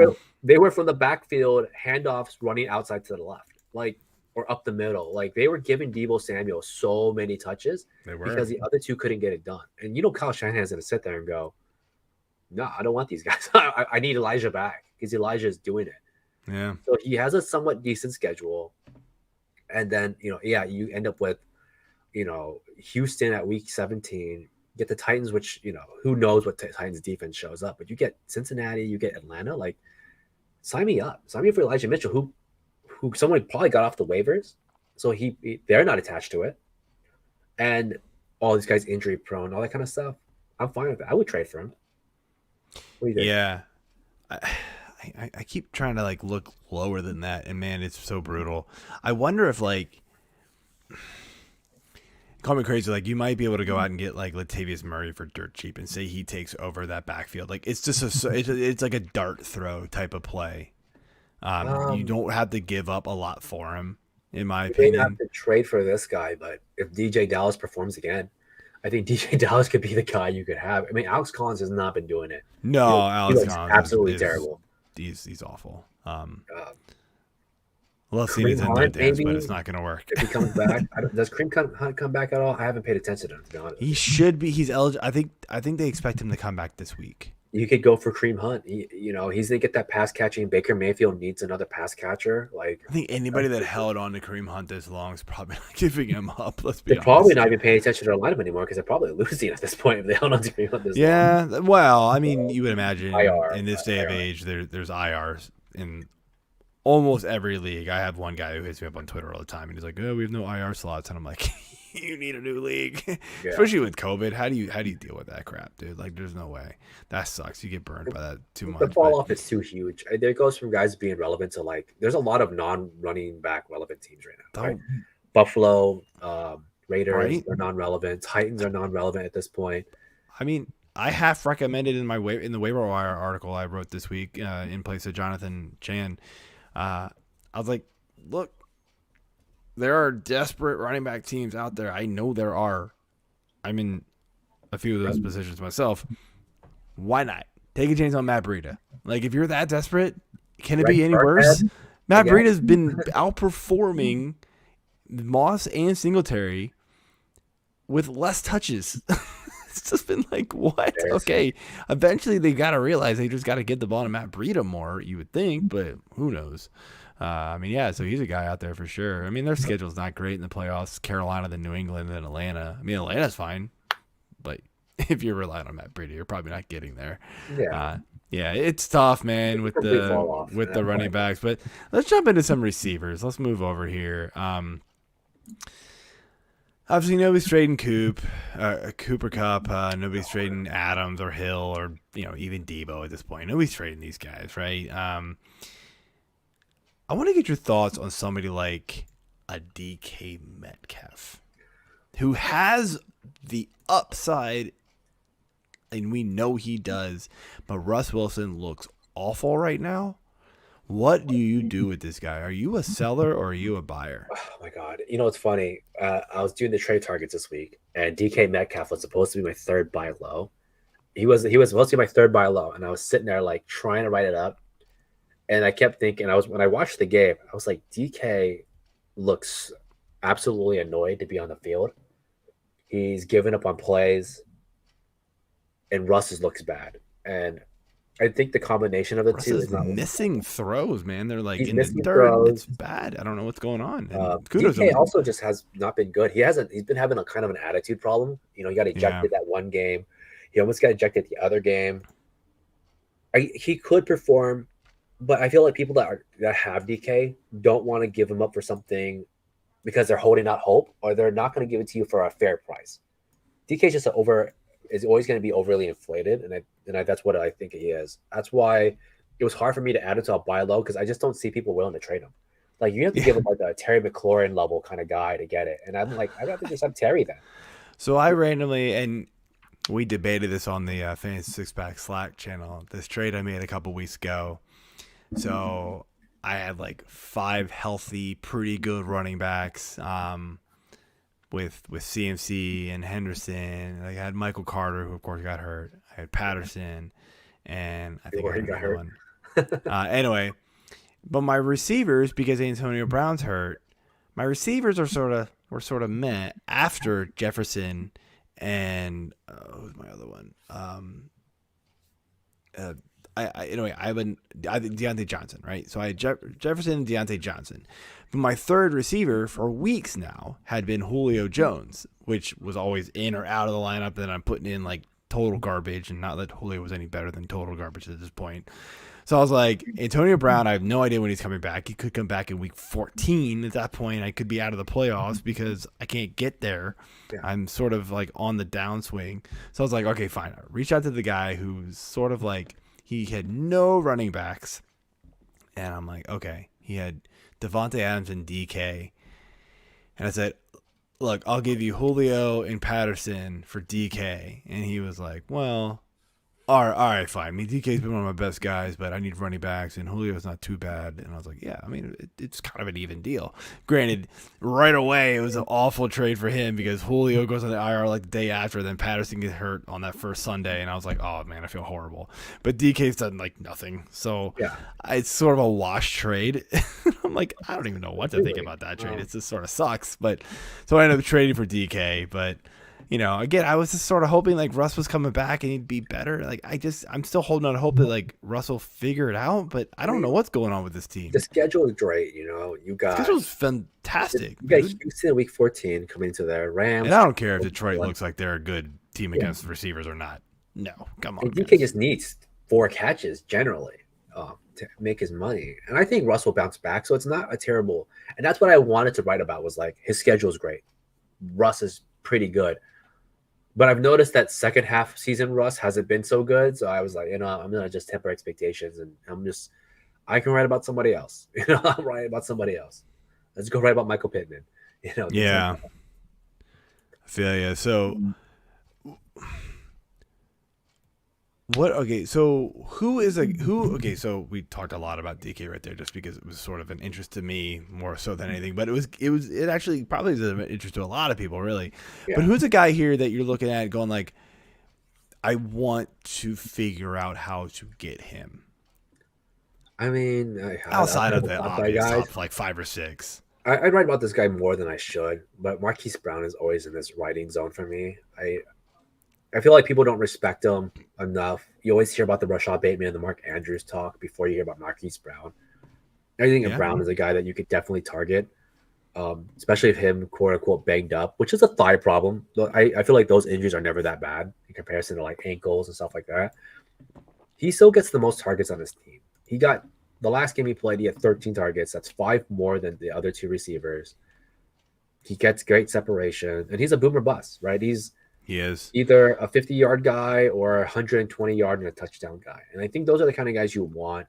they were from the backfield handoffs running outside to the left, like, or up the middle. Like, they were giving Deebo Samuel so many touches because the other two couldn't get it done. And Kyle Shanahan's going to sit there and go, no, I don't want these guys. I need Elijah back because Elijah is doing it. Yeah. So he has a somewhat decent schedule. And then, you end up with, Houston at week 17, get the Titans, which, who knows what Titans defense shows up, but you get Cincinnati, you get Atlanta. Like, sign me up. Sign me up for Elijah Mitchell, who someone probably got off the waivers. So they're not attached to it. And all these guys injury prone, all that kind of stuff. I'm fine with it. I would trade for him. What do you think? Yeah. I keep trying to like look lower than that, and man, it's so brutal. I wonder if like call me crazy. Like, you might be able to go out and get like Latavius Murray for dirt cheap and say he takes over that backfield. Like, it's just it's like a dart throw type of play. You don't have to give up a lot for him, in my You may opinion. have to trade for this guy, but if DJ Dallas performs again, I think DJ Dallas could be the guy you could have. I mean, Alex Collins has not been doing it. No, He Alex looks Collins absolutely is terrible. He's awful. Uh, Love seeing his Kareem in Hunt, dance, but maybe? it's not going to work. If he comes back, does Kareem Hunt come back at all? I haven't paid attention to him, to be honest. He should be. He's eligible. I think they expect him to come back this week. You could go for Kareem Hunt. He's going to get that pass catching. Baker Mayfield needs another pass catcher. Like, I think anybody that held on to Kareem Hunt this long is probably not giving him up. Let's be they're honest. probably not even paying attention to their lineup anymore because they're probably losing at this point if they held on to Kareem Hunt this long. Yeah, well, I mean, you would imagine IR, in this day of IR. age, there's IRs in almost every league. I have one guy who hits me up on Twitter all the time, and he's like, "Oh, we have no IR slots," and I'm like, "You need a new league," Yeah. especially with COVID. How do you deal with that crap, dude? Like, there's no way. That sucks. You get burned by that too much. The fall but- off is too huge. There goes from guys being relevant to like, there's a lot of non-running back relevant teams right now. Right? Buffalo, Raiders Right. are non-relevant. Titans are non-relevant at this point. I mean, I half recommended in the waiver wire article I wrote this week in place of Jonathan Chan. I was like, look, there are desperate running back teams out there. I know there are. I'm in a few of those positions myself. Why not take a chance on Matt Breida? Like, if you're that desperate, can it be any worse? Matt again. Breida's been outperforming Moss and Singletary with less touches. It's just been like, what? Okay, eventually they got to realize they just got to get the ball to Matt Breida more, you would think, but who knows? I mean, yeah, so he's a guy out there for sure. I mean, their schedule's not great in the playoffs. Carolina, then New England, then Atlanta. I mean, Atlanta's fine, but if you're relying on Matt Breida, you're probably not getting there. Yeah. Yeah, it's tough, man, with Complete fall off the at that running point. backs. But let's jump into some receivers. Let's move over here. Obviously, nobody's trading Cooper Cup. Nobody's trading Adams or Hill or even Debo at this point. Nobody's trading these guys, right? I want to get your thoughts on somebody like a DK Metcalf, who has the upside, and we know he does. But Russ Wilson looks awful right now. What do you do with this guy? Are you a seller or are you a buyer? Oh my God. It's funny. I was doing the trade targets this week, and DK Metcalf was supposed to be my third buy low. He was supposed to be my third buy low, and I was sitting there like trying to write it up. And I kept thinking, when I watched the game, I was like, DK looks absolutely annoyed to be on the field. He's giving up on plays, and Russ looks bad. And I think the combination of the Russ two is is not missing throws, man. They're like He's in the missing dirt. throws. It's bad. I don't know what's going on. And kudos to DK him. also just has not been good. He's been having a kind of an attitude problem. He got ejected that one game. He almost got ejected the other game. He could perform, but I feel like people that have DK don't want to give him up for something because they're holding out hope, or they're not going to give it to you for a fair price. DK is just is always going to be overly inflated, and that's what I think he is. That's why it was hard for me to add him to a buy low, because I just don't see people willing to trade him. Like, you have to give him like a Terry McLaurin level kind of guy to get it, and I'm like, I'd rather just have Terry then. So I randomly, and we debated this on the Fantasy Six Pack Slack channel, this trade I made a couple weeks ago. So I had like 5 healthy, pretty good running backs with CMC and Henderson. I had Michael Carter, who of course got hurt. I had Patterson, and I think I had another one. Anyway, but my receivers, because Antonio Brown's hurt, my receivers were sort of meh after Jefferson and who's my other one? Deontay Johnson, right? So I had Jefferson and Deontay Johnson. But my third receiver for weeks now had been Julio Jones, which was always in or out of the lineup. Then I'm putting in like total garbage, and not that Julio was any better than total garbage at this point. So I was like, Antonio Brown, I have no idea when he's coming back. He could come back in week 14. At that point, I could be out of the playoffs because I can't get there. Yeah. I'm sort of like on the downswing. So I was like, okay, fine. I reached out to the guy who's sort of like, he had no running backs. And I'm like, okay. He had Devontae Adams and DK. And I said, look, I'll give you Julio and Patterson for DK. And he was like, well, all right, fine. I mean, DK's been one of my best guys, but I need running backs, and Julio's not too bad. And I was like, yeah, I mean, it's kind of an even deal. Granted, right away, it was an awful trade for him because Julio goes on the IR like the day after, then Patterson gets hurt on that first Sunday, and I was like, oh, man, I feel horrible. But DK's done, like, nothing. So Yeah. it's sort of a wash trade. I'm like, I don't even know what to think about that trade. It just sort of sucks. But so I ended up trading for DK, but you know, again, I was just sort of hoping like Russ was coming back and he'd be better. Like I'm still holding on to hope that like Russ will figure it out, but I don't know what's going on with this team. The schedule is great. You know, you got schedule's fantastic. You got dude. Houston week 14 coming to their Rams. And I don't care if Detroit looks like they're a good team against receivers or not. No, come on. And DK just needs 4 catches generally to make his money, and I think Russ will bounce back. So it's not a terrible. And that's what I wanted to write about was like his schedule is great. Russ is pretty good. But I've noticed that second half season Russ hasn't been so good. So I was like, you know, I'm going to just temper expectations and I can write about somebody else. You know, I'm writing about somebody else. Let's go write about Michael Pittman. You know, yeah. I feel you. So what? Okay. So okay. So we talked a lot about DK right there just because it was sort of an interest to me more so than anything, but it actually probably is an interest to a lot of people really. Yeah. But who's a guy here that you're looking at going like, I want to figure out how to get him? I mean, outside of the obvious guys, top, like 5 or 6. I write about this guy more than I should, but Marquise Brown is always in this writing zone for me. I feel like people don't respect him enough. You always hear about the Rashad Bateman, the Mark Andrews talk before you hear about Marquise Brown. I think Brown is a guy that you could definitely target, especially if him, quote unquote, banged up, which is a thigh problem. I feel like those injuries are never that bad in comparison to like ankles and stuff like that. He still gets the most targets on his team. He got the last game he played, he had 13 targets. That's 5 more than the other 2 receivers. He gets great separation, and he's a boomer bust, right? He is either a 50-yard guy or a 120-yard and a touchdown guy. And I think those are the kind of guys you want.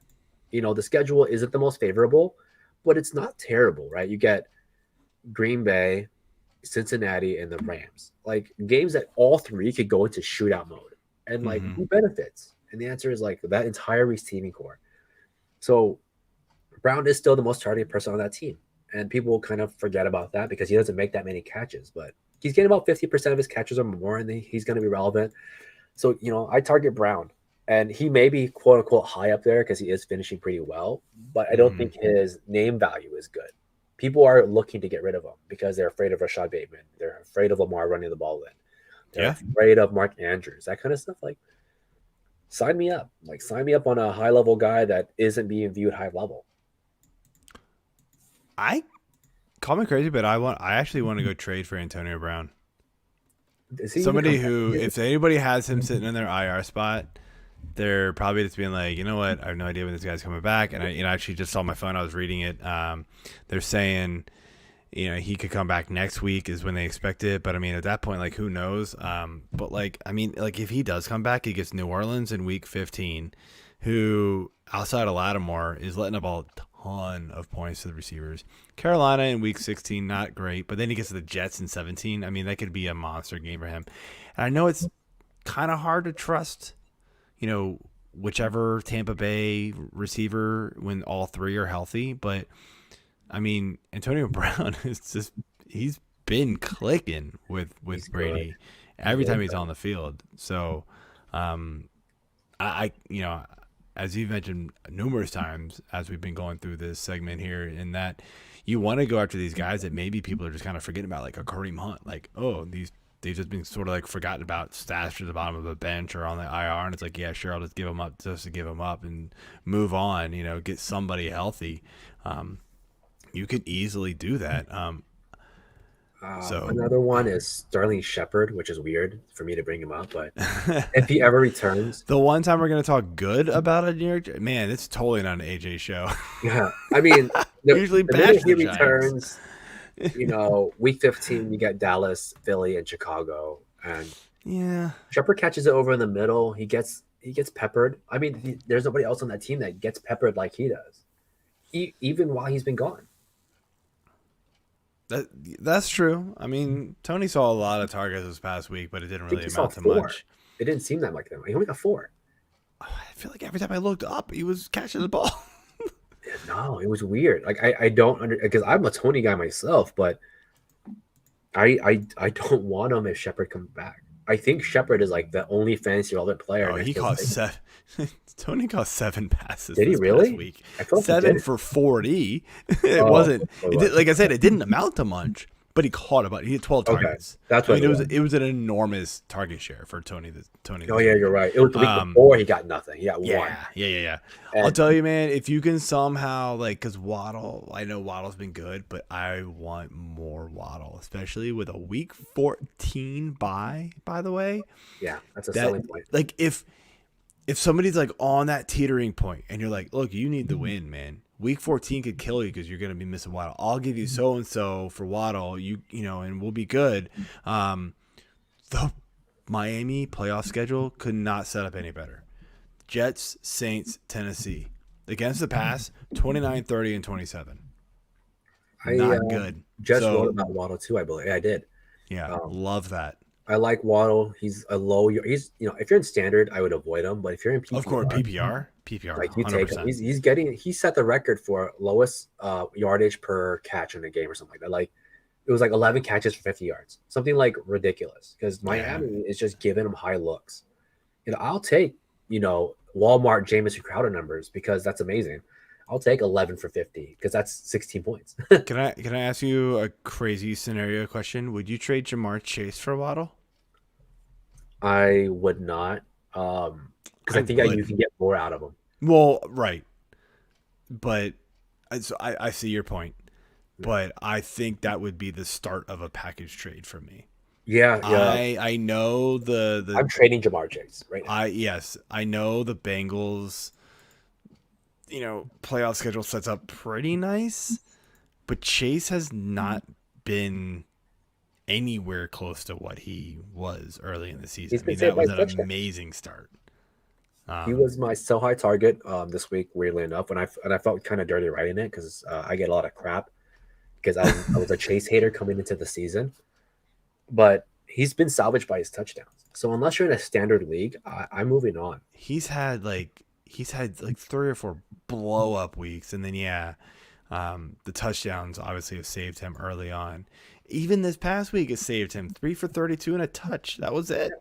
You know, the schedule isn't the most favorable, but it's not terrible, right? You get Green Bay, Cincinnati, and the Rams. Like games that all 3 could go into shootout mode. And like who benefits? And the answer is like that entire receiving core. So Brown is still the most targeted person on that team. And people kind of forget about that because he doesn't make that many catches, but he's getting about 50% of his catches or more, and he's going to be relevant. So, you know, I target Brown, and he may be quote unquote high up there because he is finishing pretty well, but I don't think his name value is good. People are looking to get rid of him because they're afraid of Rashad Bateman. They're afraid of Lamar running the ball in. They're afraid of Mark Andrews, that kind of stuff. Like, sign me up. Like, sign me up on a high level guy that isn't being viewed high level. Call me crazy, but I actually want to go trade for Antonio Brown. Somebody who, if anybody has him sitting in their IR spot, they're probably just being like, you know what, I have no idea when this guy's coming back. And I, actually just saw my phone. I was reading it. They're saying, he could come back next week is when they expect it. But I mean, at that point, like, who knows? But like, I mean, like if he does come back, he gets New Orleans in week 15, who outside of Lattimore is letting up a ton of points to the receivers. Carolina in week 16, not great, but then he gets to the Jets in 17. I mean, that could be a monster game for him. And I know it's kind of hard to trust, whichever Tampa Bay receiver when all 3 are healthy. But I mean, Antonio Brown he's been clicking with Brady every time he's on the field. So, as you've mentioned numerous times as we've been going through this segment here, in that you want to go after these guys that maybe people are just kind of forgetting about, like a Kareem Hunt. Like, they've just been sort of like forgotten about, stashed at the bottom of the bench or on the IR, and it's like, yeah, sure, I'll just give them up just to give them up and move on, get somebody healthy. You could easily do that. So another one is Sterling Shepard, which is weird for me to bring him up, but if he ever returns, the one time we're going to talk good about a New York, man, it's totally not an AJ show. Yeah, I mean, usually the bash he the returns. Week 15, you get Dallas, Philly, and Chicago, and Shepard catches it over in the middle. He gets peppered. I mean, there's nobody else on that team that gets peppered like he does, even while he's been gone. That's true. I mean, Tony saw a lot of targets this past week, but it didn't I think really he saw amount to 4. much. It didn't seem that like them. He only got 4. I feel like every time I looked up, he was catching the ball. No, it was weird. Like I don't because I'm a Tony guy myself, but I don't want him if Shepard comes back. I think Shepard is like the only fantasy relevant player. Oh, and I he feel caught like- 7. Tony caught 7 passes. Did he this really? Past week. I felt like he 7 did. for 40. It Oh, wasn't. it It did, like I said, it didn't amount to much, but he caught about. He had 12 Okay, targets. that's I what mean, it was. it was an enormous target share for Tony. Tony. Oh yeah, you're right. It was the week Um, before he got nothing. He got 1. Yeah. And- I'll tell you, man, if you can somehow, like, because Waddle, I know Waddle's been good, but I want more Waddle, especially with a week 14 bye, by the way. Yeah, that's a That, selling point. like, if somebody's, like, on that teetering point and you're like, look, you need the win, man. Week 14 could kill you because you're going to be missing Waddle. I'll give you so-and-so for Waddle, you know, and we'll be good. The Miami playoff schedule could not set up any better. Jets, Saints, Tennessee. Against the pass, 29, 30, and 27. Not good. Just So- wrote about Waddle too, I believe. Yeah, I did. Yeah, love that. I like Waddle. He's a low. He's if you're in standard, I would avoid him. But if you're in PPR, Of course, PPR, like you 100%. take him. He set the record for lowest yardage per catch in a game or something like that. Like it was like 11 catches for 50 yards, something like ridiculous. Because Miami is just giving him high looks. I'll take Walmart Jamison Crowder numbers because that's amazing. I'll take 11 for 50 because that's 16 points. Can I ask you a crazy scenario question? Would you trade Jamar Chase for Waddle? I would not, because I think you can get more out of him. Well, right, but I see your point, but I think that would be the start of a package trade for me. Yeah. I know the I'm trading Jamar Chase right now. I know the Bengals, playoff schedule sets up pretty nice, but Chase has not been anywhere close to what he was early in the season. He's been that saved by was an touchdown. amazing start. He was my sell high target this week, weirdly enough, and I felt kind of dirty writing it because I get a lot of crap because I was a Chase hater coming into the season, but he's been salvaged by his touchdowns. So unless you're in a standard league, I'm moving on. He's had like 3 or 4 blow up weeks, and then the touchdowns obviously have saved him early on. Even this past week, it saved him 3 for 32 and a touch. That was it.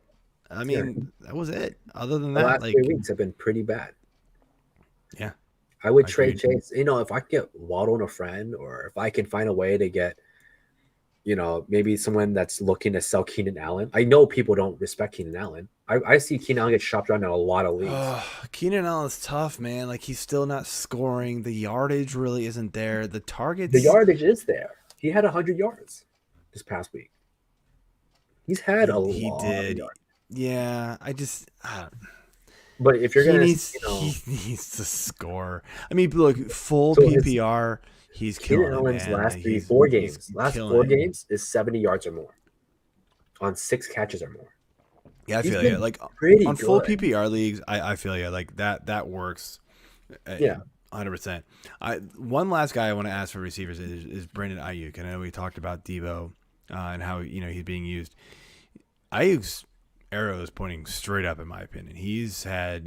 I mean, that was it. Other than The that, last 3 weeks have been pretty bad. Yeah, I would trade Agreed. Chase. If I could get Waddle and a friend, or if I can find a way to get, maybe someone that's looking to sell Keenan Allen. I know people don't respect Keenan Allen. I see Keenan Allen get shopped around in a lot of leagues. Keenan Allen's tough, man. Like, he's still not scoring. The yardage really isn't there. The targets. The yardage is there. He had 100 yards this past week. He's had a lot. He did. Of yards. Yeah, But if you're he gonna, needs to score. I mean, look, full So his- PPR, he's killing Keenan it, Allen's man. last Like, three, he's- 4 he's games. Last killing 4 it. games is 70 yards or more on 6 catches or more. Yeah, I He's feel you. been Like pretty on full good. PPR leagues, I feel you. Like that works. Yeah. 100%. One last guy I want to ask for receivers is Brandon Ayuk. And I know we talked about Debo and how he's being used. Ayuk's arrow is pointing straight up, in my opinion. He's had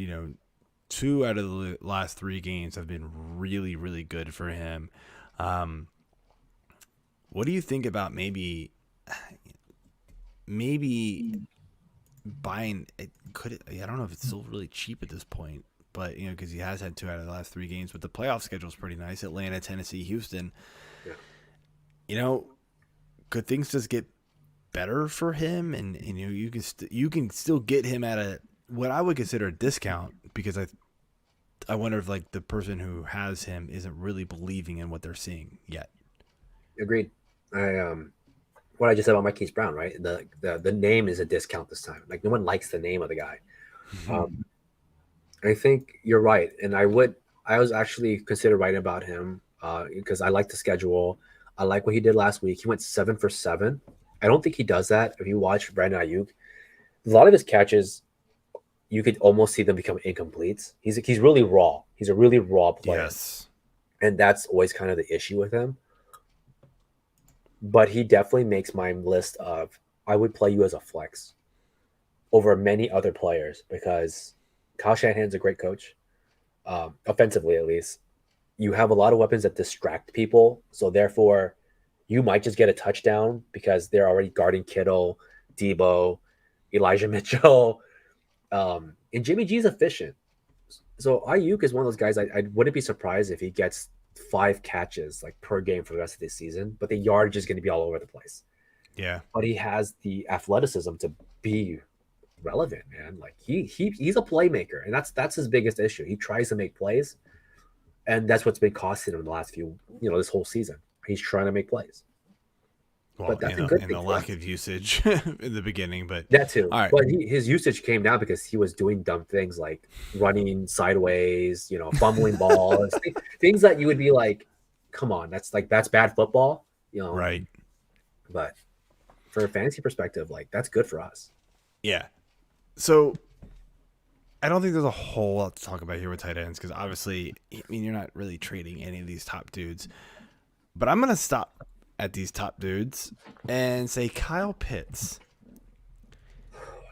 2 out of the last 3 games have been really, really good for him. What do you think about maybe buying it? I don't know if it's still really cheap at this point, but because he has had 2 out of the last 3 games, but the playoff schedule is pretty nice. Atlanta, Tennessee, Houston. Yeah. Could things just get better for him, and you can still get him at what I would consider a discount, because I wonder if like the person who has him isn't really believing in what they're seeing yet. Agreed. What I just said about Marquise Brown, right? The name is a discount this time. Like, no one likes the name of the guy. I think you're right, and I was actually considered writing about him because I like the schedule. I like what he did last week. He went 7 for 7. I don't think he does that. If you watch Brandon Ayuk, a lot of his catches, you could almost see them become incompletes. He's really raw. He's a really raw player. Yes. And that's always kind of the issue with him. but he definitely makes my list of I would play you as a flex over many other players because Kyle Shanahan's a great coach, offensively at least. You have a lot of weapons that distract people, so therefore you might just get a touchdown because they're already guarding Kittle, Debo, Elijah Mitchell, and Jimmy G's efficient. So Ayuk is one of those guys I wouldn't be surprised if he gets 5 catches like per game for the rest of this season, but the yardage is going to be all over the place. Yeah. But he has the athleticism to be relevant, man. Like he's a playmaker, and that's his biggest issue. He tries to make plays, and that's what's been costing him the last few, this whole season. He's trying to make plays. Well, But that's a and good the thing for lack him. of usage in the beginning, but That too. all right. But his usage came down because he was doing dumb things like running sideways, fumbling balls, things that you would be like, come on, that's bad football, Right. But for a fantasy perspective, like that's good for us. Yeah. So I don't think there's a whole lot to talk about here with tight ends because obviously, you're not really trading any of these top dudes. But I'm going to stop at these top dudes and say Kyle Pitts.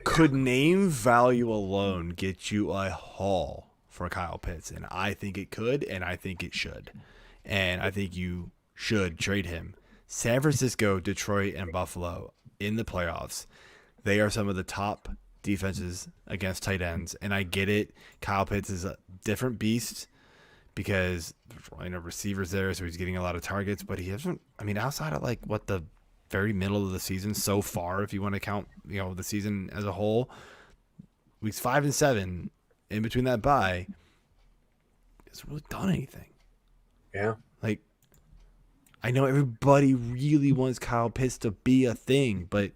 Could name value alone get you a haul for Kyle Pitts? And I think it could, and I think it should. And I think you should trade him. San Francisco, Detroit, and Buffalo in the playoffs. They are some of the top defenses against tight ends. And I get it. Kyle Pitts is a different beast because receivers there, so he's getting a lot of targets. But he hasn't, outside of the very middle of the season so far, if you want to count, the season as a whole, weeks 5 and 7 in between that bye, hasn't really done anything. Yeah. I know everybody really wants Kyle Pitts to be a thing, but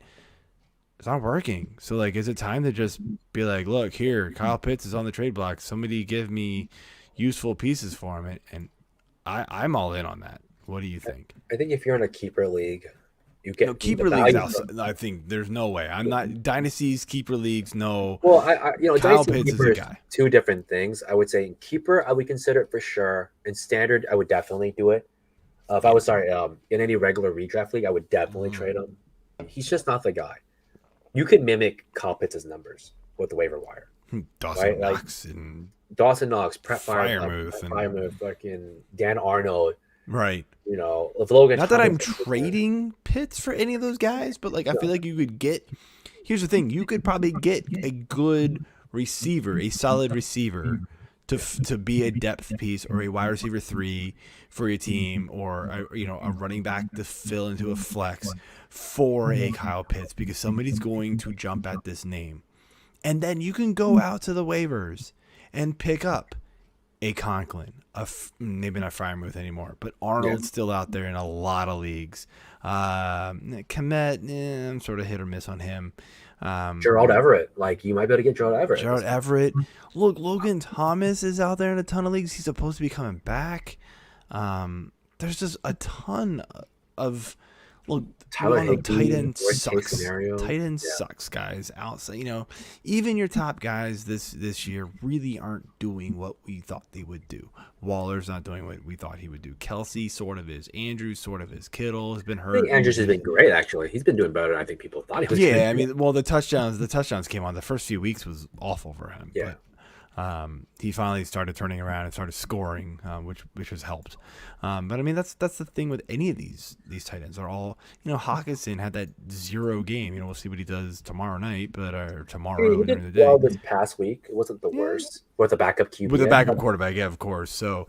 it's not working. So, is it time to just be like, look, here, Kyle Pitts is on the trade block. Somebody give me useful pieces for him. And I'm all in on that. What do you think? I think if you're in a keeper league, you get keeper leagues. I think there's no way. I'm not dynasties, keeper leagues. No. Well, Kyle dynasty Pitts is keeper a guy. Two different things. I would say in keeper, I would consider it for sure. In standard, I would definitely do it. If I was in any regular redraft league, I would definitely trade him. He's just not the guy. You could mimic Kyle Pitts' numbers with the waiver wire. Dawson Knox and Dawson Knox, Prep Freiermuth, fucking Dan Arnold. Right. If Logan. Not that I'm trading Pitts for any of those guys, but I feel like you could get. Here's the thing: you could probably get a good receiver, a solid receiver, to be a depth piece or a wide receiver 3 for your team, or a running back to fill into a flex for a Kyle Pitts because somebody's going to jump at this name, and then you can go out to the waivers and pick up a Conklin, maybe not Freiermuth anymore, but Arnold's still out there in a lot of leagues. Kmet, I'm sort of hit or miss on him. Gerald Everett, you might be able to get Gerald Everett. Look, Logan Thomas is out there in a ton of leagues. He's supposed to be coming back. There's just a ton of Tyler tight end sucks. Scenario. Tight end sucks, guys. Outside, even your top guys this year really aren't doing what we thought they would do. Waller's not doing what we thought he would do. Kelsey sort of is. Andrews sort of is. Kittle has been hurt. I think Andrews has been great, actually. He's been doing better than I think people thought he was. Yeah, the touchdowns came on. The first few weeks was awful for him. Yeah. But he finally started turning around and started scoring, which has helped. But that's the thing with any of these tight ends. They're all, Hawkinson had that 0 game. We'll see what he does tomorrow night, or tomorrow during the day. Well, this past week it wasn't the worst with a backup QB. With a backup quarterback, yeah, of course. So,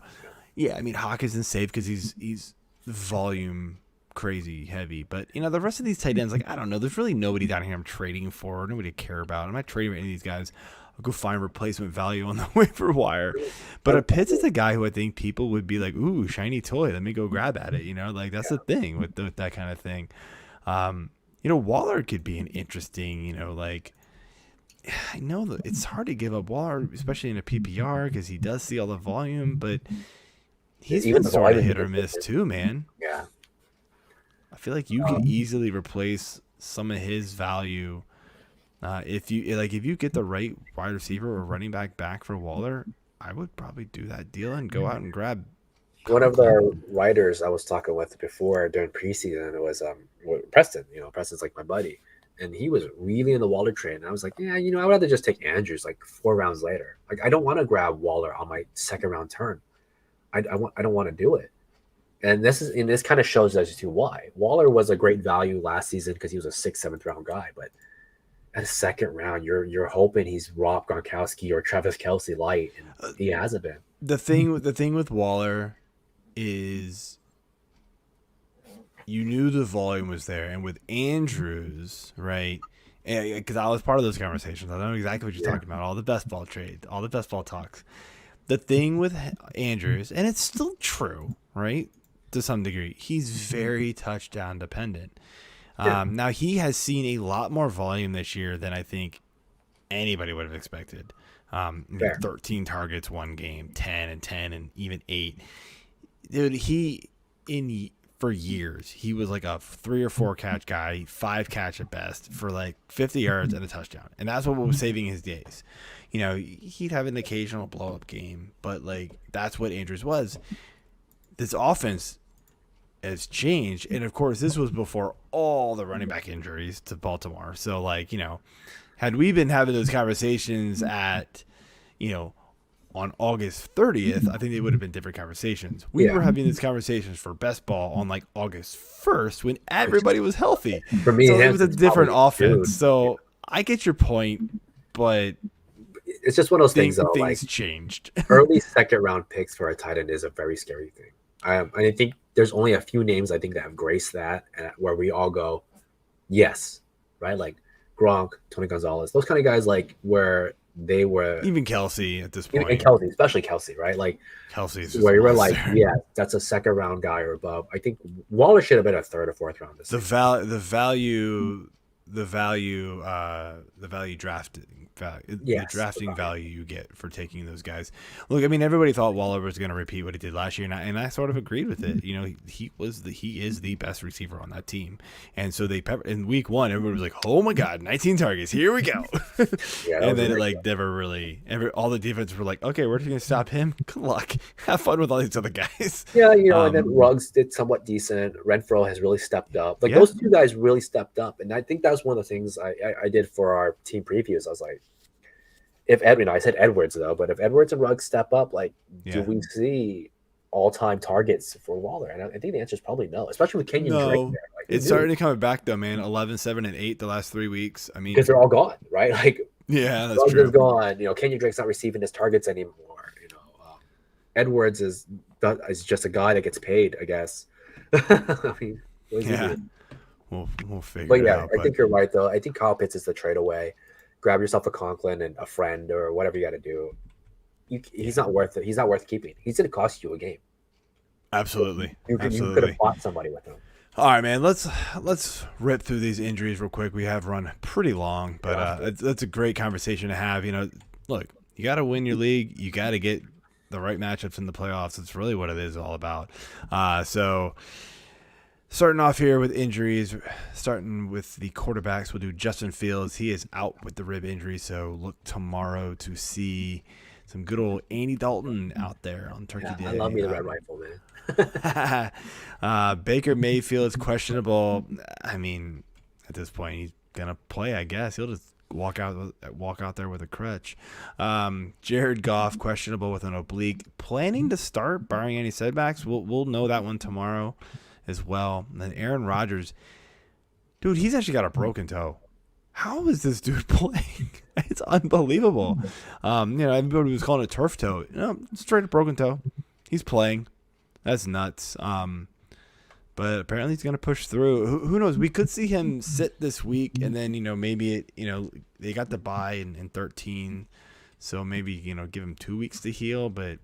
yeah, Hawkinson's safe because he's volume crazy heavy. But the rest of these tight ends, I don't know. There's really nobody down here I'm trading for. Nobody to care about. I'm not trading for any of these guys. I'll go find replacement value on the waiver wire. But Pitts is a guy who I think people would be like, ooh, shiny toy. Let me go grab at it. That's the thing with that kind of thing. Waller could be an interesting, I know that it's hard to give up Waller, especially in a PPR, because he does see all the volume, but he's been sort of hit or miss too, man. Yeah. I feel like you could easily replace some of his value. If you get the right wide receiver or running back for Waller, I would probably do that deal and go out and grab one of the writers I was talking with before during preseason, it was Preston. You know, Preston's like my buddy, and he was really in the Waller train. And I was like, yeah, you know, I would rather just take Andrews like 4 rounds later. Like, I don't want to grab Waller on my second round turn. I don't want to do it. And this kind of shows as to why Waller was a great value last season because he was a 6th, 7th round guy, but at a second round, you're hoping he's Rob Gronkowski or Travis Kelce light, and he hasn't been. The thing with Waller is you knew the volume was there, and with Andrews, right? Because I was part of those conversations, I know exactly what you're talking about. All the best ball trade, all the best ball talks. The thing with Andrews, and it's still true, right? To some degree, he's very touchdown dependent. Now he has seen a lot more volume this year than I think anybody would have expected. 13 targets one game, 10 and 10 and even 8. Dude, for years he was like a 3 or 4 catch guy, 5 catch at best for like 50 yards and a touchdown, and that's what was saving his days. You know, he'd have an occasional blow up game, but like that's what Andrews was. This offense has changed, and of course this was before all the running back injuries to Baltimore. So like, you know, had we been having those conversations at, you know, on August 30th, I think they would have been different conversations. We were having these conversations for best ball on like August 1st when everybody was healthy. For me, so it was a different offense. Dude. So I get your point, but it's just one of those things though. Things like changed. Early second round picks for a tight end is a very scary thing. I think there's only a few names I think that have graced that, where we all go, yes, right? Like Gronk, Tony Gonzalez, those kind of guys, like where they were even Kelce at this point, and Kelce, especially Kelce, right? Like Kelsey's where you were like, yeah, that's a second round guy or above. I think Waller should have been a 3rd or 4th round. The value drafting value you get for taking those guys. Look, I mean, everybody thought Waller was going to repeat what he did last year, and I sort of agreed with it. You know, he is the best receiver on that team, and so in week 1, everybody was like, "Oh my God, 19 targets, here we go!" And then it like never really. All the defense were like, "Okay, we're just going to stop him. Good luck. Have fun with all these other guys." Yeah, you know, and then Ruggs did somewhat decent. Renfro has really stepped up. Like those 2 guys really stepped up, and I think that was one of the things I did for our team previews. I was like, I said Edwards though, but if Edwards and Ruggs step up, like, do we see all-time targets for Waller? And I think the answer is probably no, especially with Kenyon Drake there. Like, it's starting to come back though, man. 11, 7, and 8 the last 3 weeks. I mean, because they're all gone, right? Like, yeah, that's Ruggs true. is gone. You know, Kenyon Drake's not receiving his targets anymore. You know, Edwards is just a guy that gets paid, I guess. I mean, what does he do? We'll figure but it yeah, out. I think you're right though. I think Kyle Pitts is the trade away. Grab yourself a Conklin and a friend or whatever you got to do. He's not worth it. He's not worth keeping. He's going to cost you a game. Absolutely. You could have bought somebody with him. All right, man. Let's rip through these injuries real quick. We have run pretty long, but that's a great conversation to have. You know, look, you got to win your league. You got to get the right matchups in the playoffs. It's really what it is all about. So. Starting off here with injuries, starting with the quarterbacks, we'll do Justin Fields. He is out with the rib injury, so look tomorrow to see some good old Andy Dalton out there on Turkey Day. I love me the red rifle, man. Baker Mayfield is questionable. I mean, at this point, he's gonna play, I guess. He'll just walk out there with a crutch. Jared Goff questionable with an oblique, planning to start, barring any setbacks. We'll know that one tomorrow as well. And then Aaron Rodgers, dude, he's actually got a broken toe. How is this dude playing? It's unbelievable. You know, everybody was calling it turf toe. No, straight up broken toe. He's playing. That's nuts. But apparently he's going to push through. Who knows? We could see him sit this week, and then, you know, maybe they got the bye in 13, so maybe, you know, give him 2 weeks to heal. But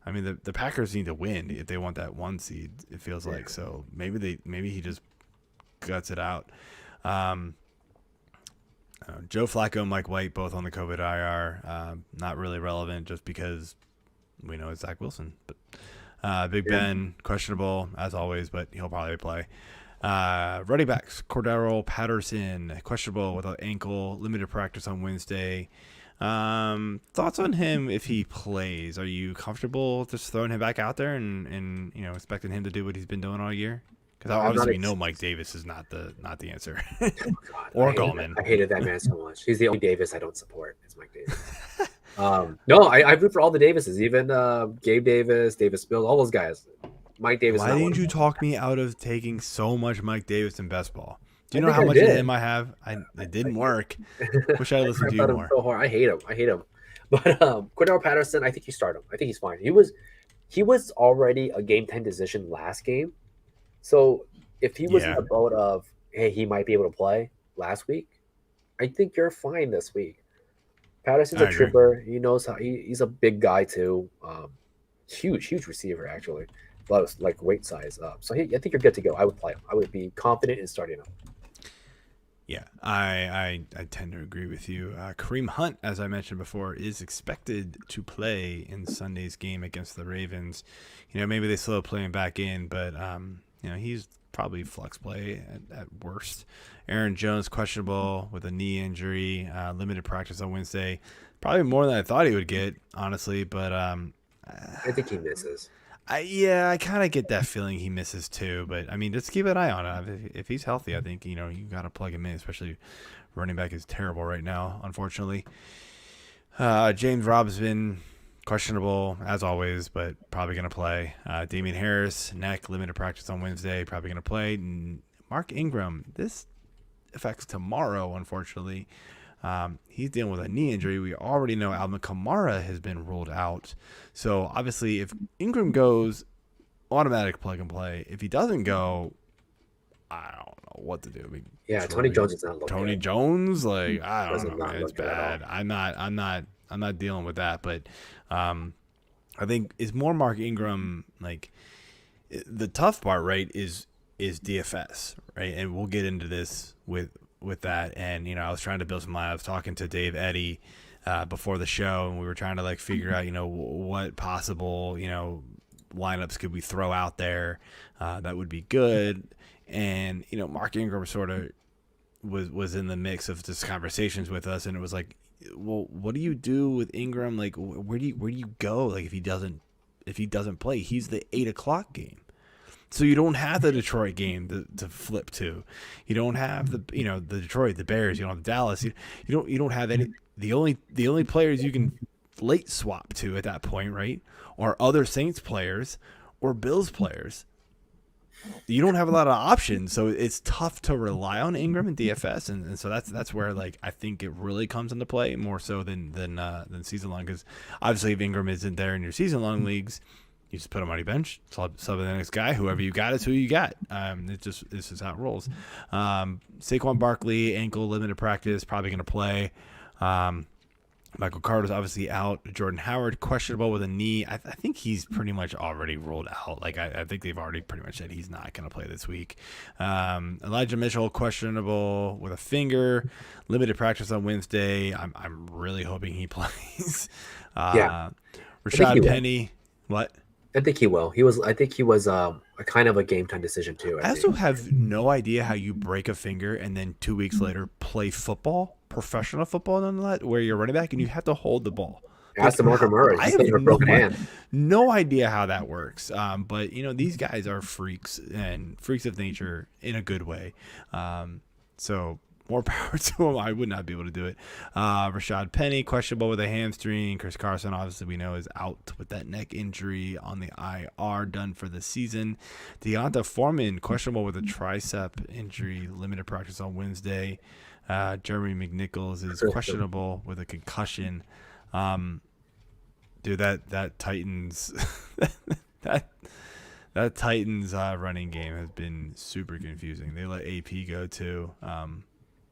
I mean, the Packers need to win if they want that 1 seed. It feels like so. Maybe he just guts it out. Joe Flacco and Mike White both on the COVID IR. Not really relevant just because we know it's Zack Wilson. But Big Ben questionable as always, but he'll probably play. Running backs: Cordero Patterson questionable with an ankle, limited practice on Wednesday. Thoughts on him if he plays? Are you comfortable just throwing him back out there and expecting him to do what he's been doing all year? Because obviously we know Mike Davis is not the answer. God, Or Gallman. I hated that man so much. He's the only Davis I don't support. It's Mike Davis. No, I root for all the Davises, even Gabe Davis, Davis Mills, all those guys. Mike Davis. Why didn't you talk me out of taking so much Mike Davis in best ball? Do you know think how I much did. of him I have? It didn't work. Wish I listened to you thought him more. so hard. I hate him. But Cordell Patterson, I think you start him. I think he's fine. He was already a game 10 decision last game. So if he was in the boat of, hey, he might be able to play last week, I think you're fine this week. Patterson's a tripper. He knows how he's a big guy too. Huge receiver actually. But like weight size up. So I think you're good to go. I would play him. I would be confident in starting him. Yeah, I tend to agree with you. Kareem Hunt, as I mentioned before, is expected to play in Sunday's game against the Ravens. Maybe they slow playing back in, but he's probably flex play at worst. Aaron Jones questionable with a knee injury, limited practice on Wednesday. Probably more than I thought he would get, honestly. But I think he misses. I kind of get that feeling he misses too. But I mean, just keep an eye on it. If he's healthy, I think you got to plug him in. Especially running back is terrible right now, unfortunately. James Robinson questionable as always, but probably gonna play. Damian Harris neck, limited practice on Wednesday, probably gonna play. And Mark Ingram, this affects tomorrow, unfortunately. He's dealing with a knee injury. We already know Alvin Kamara has been ruled out. So obviously if Ingram goes, automatic plug and play. If he doesn't go, I don't know what to do. I mean, Tony Jones is not looking Tony good. Jones, like I don't Does know, not man. It's look good at bad. I'm not dealing with that. But I think it's more Mark Ingram. Like the tough part, right, is DFS, right? And we'll get into this with that. And I was trying to build some line. I was talking to Dave Eddy before the show, and we were trying to like figure out what possible lineups could we throw out there that would be good. And Mark Ingram sort of was in the mix of just conversations with us, and it was like, well, what do you do with Ingram? Like, where do you go? Like, if he doesn't play, he's the 8:00 game. So you don't have the Detroit game to flip to. You don't have the Detroit, the Bears. You don't have Dallas. You don't have any. The only players you can late swap to at that point, right, are other Saints players or Bills players. You don't have a lot of options, so it's tough to rely on Ingram and DFS, and so that's where like I think it really comes into play more so than season long, because obviously if Ingram isn't there in your season long leagues, you just put him on your bench, sub the next guy. Whoever you got is who you got. This is how it rolls. Saquon Barkley, ankle, limited practice, probably going to play. Michael Carter's obviously out. Jordan Howard, questionable with a knee. I think he's pretty much already ruled out. Like I think they've already pretty much said he's not going to play this week. Elijah Mitchell, questionable with a finger. Limited practice on Wednesday. I'm really hoping he plays. Rashad Penny. What? I think he will. I think he was a kind of a game time decision too. I also have no idea how you break a finger and then 2 weeks later play football, professional football, nonetheless, where you're running back and you have to hold the ball. Ask the Marco Murray. I have a broken hand. No idea how that works. But these guys are freaks of nature in a good way. So more power to him. I would not be able to do it. Rashad Penny, questionable with a hamstring. Chris Carson, obviously, we know is out with that neck injury on the IR, done for the season. Deonta Foreman, questionable with a tricep injury, limited practice on Wednesday. Jeremy McNichols is questionable with a concussion. Dude, that Titans that Titans running game has been super confusing. They let AP go too.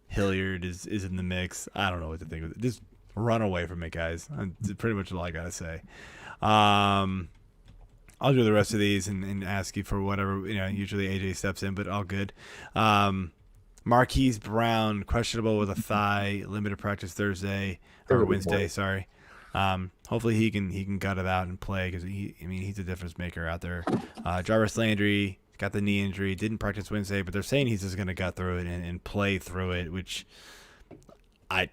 Hilliard is in the mix. I don't know what to think of it. Just run away from it, guys. That's pretty much all I gotta say. I'll do the rest of these and ask you for whatever. Usually AJ steps in, but all good. Marquise Brown, questionable with a thigh, limited practice Wednesday. Sorry. Hopefully he can gut it out and play, because he's a difference maker out there. Jarvis Landry got the knee injury, didn't practice Wednesday, but they're saying he's just going to gut through it and play through it, which I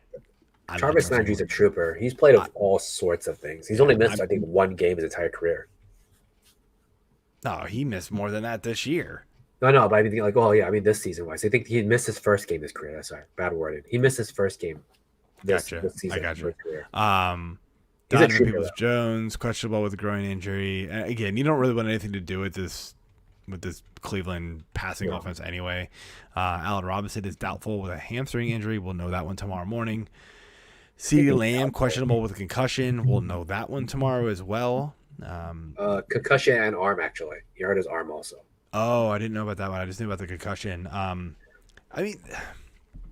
I don't Jarvis trust him. Landry's a trooper. He's played of all sorts of things. He's only missed, I think, one game his entire career. No, he missed more than that this year. No, but I mean, like, oh yeah, I mean, this season wise, I think he missed his first game this career. That's sorry, bad wording. He missed his first game this season. I got you. Career. He's a Donovan trooper, Peoples-Jones, questionable with a groin injury. Again, you don't really want anything to do with this Cleveland passing offense anyway. Allen Robinson is doubtful with a hamstring injury. We'll know that one tomorrow morning. CeeDee Lamb, questionable with a concussion. We'll know that one tomorrow as well. Concussion and arm, actually. He hurt his arm also. Oh, I didn't know about that one. I just knew about the concussion. I mean, I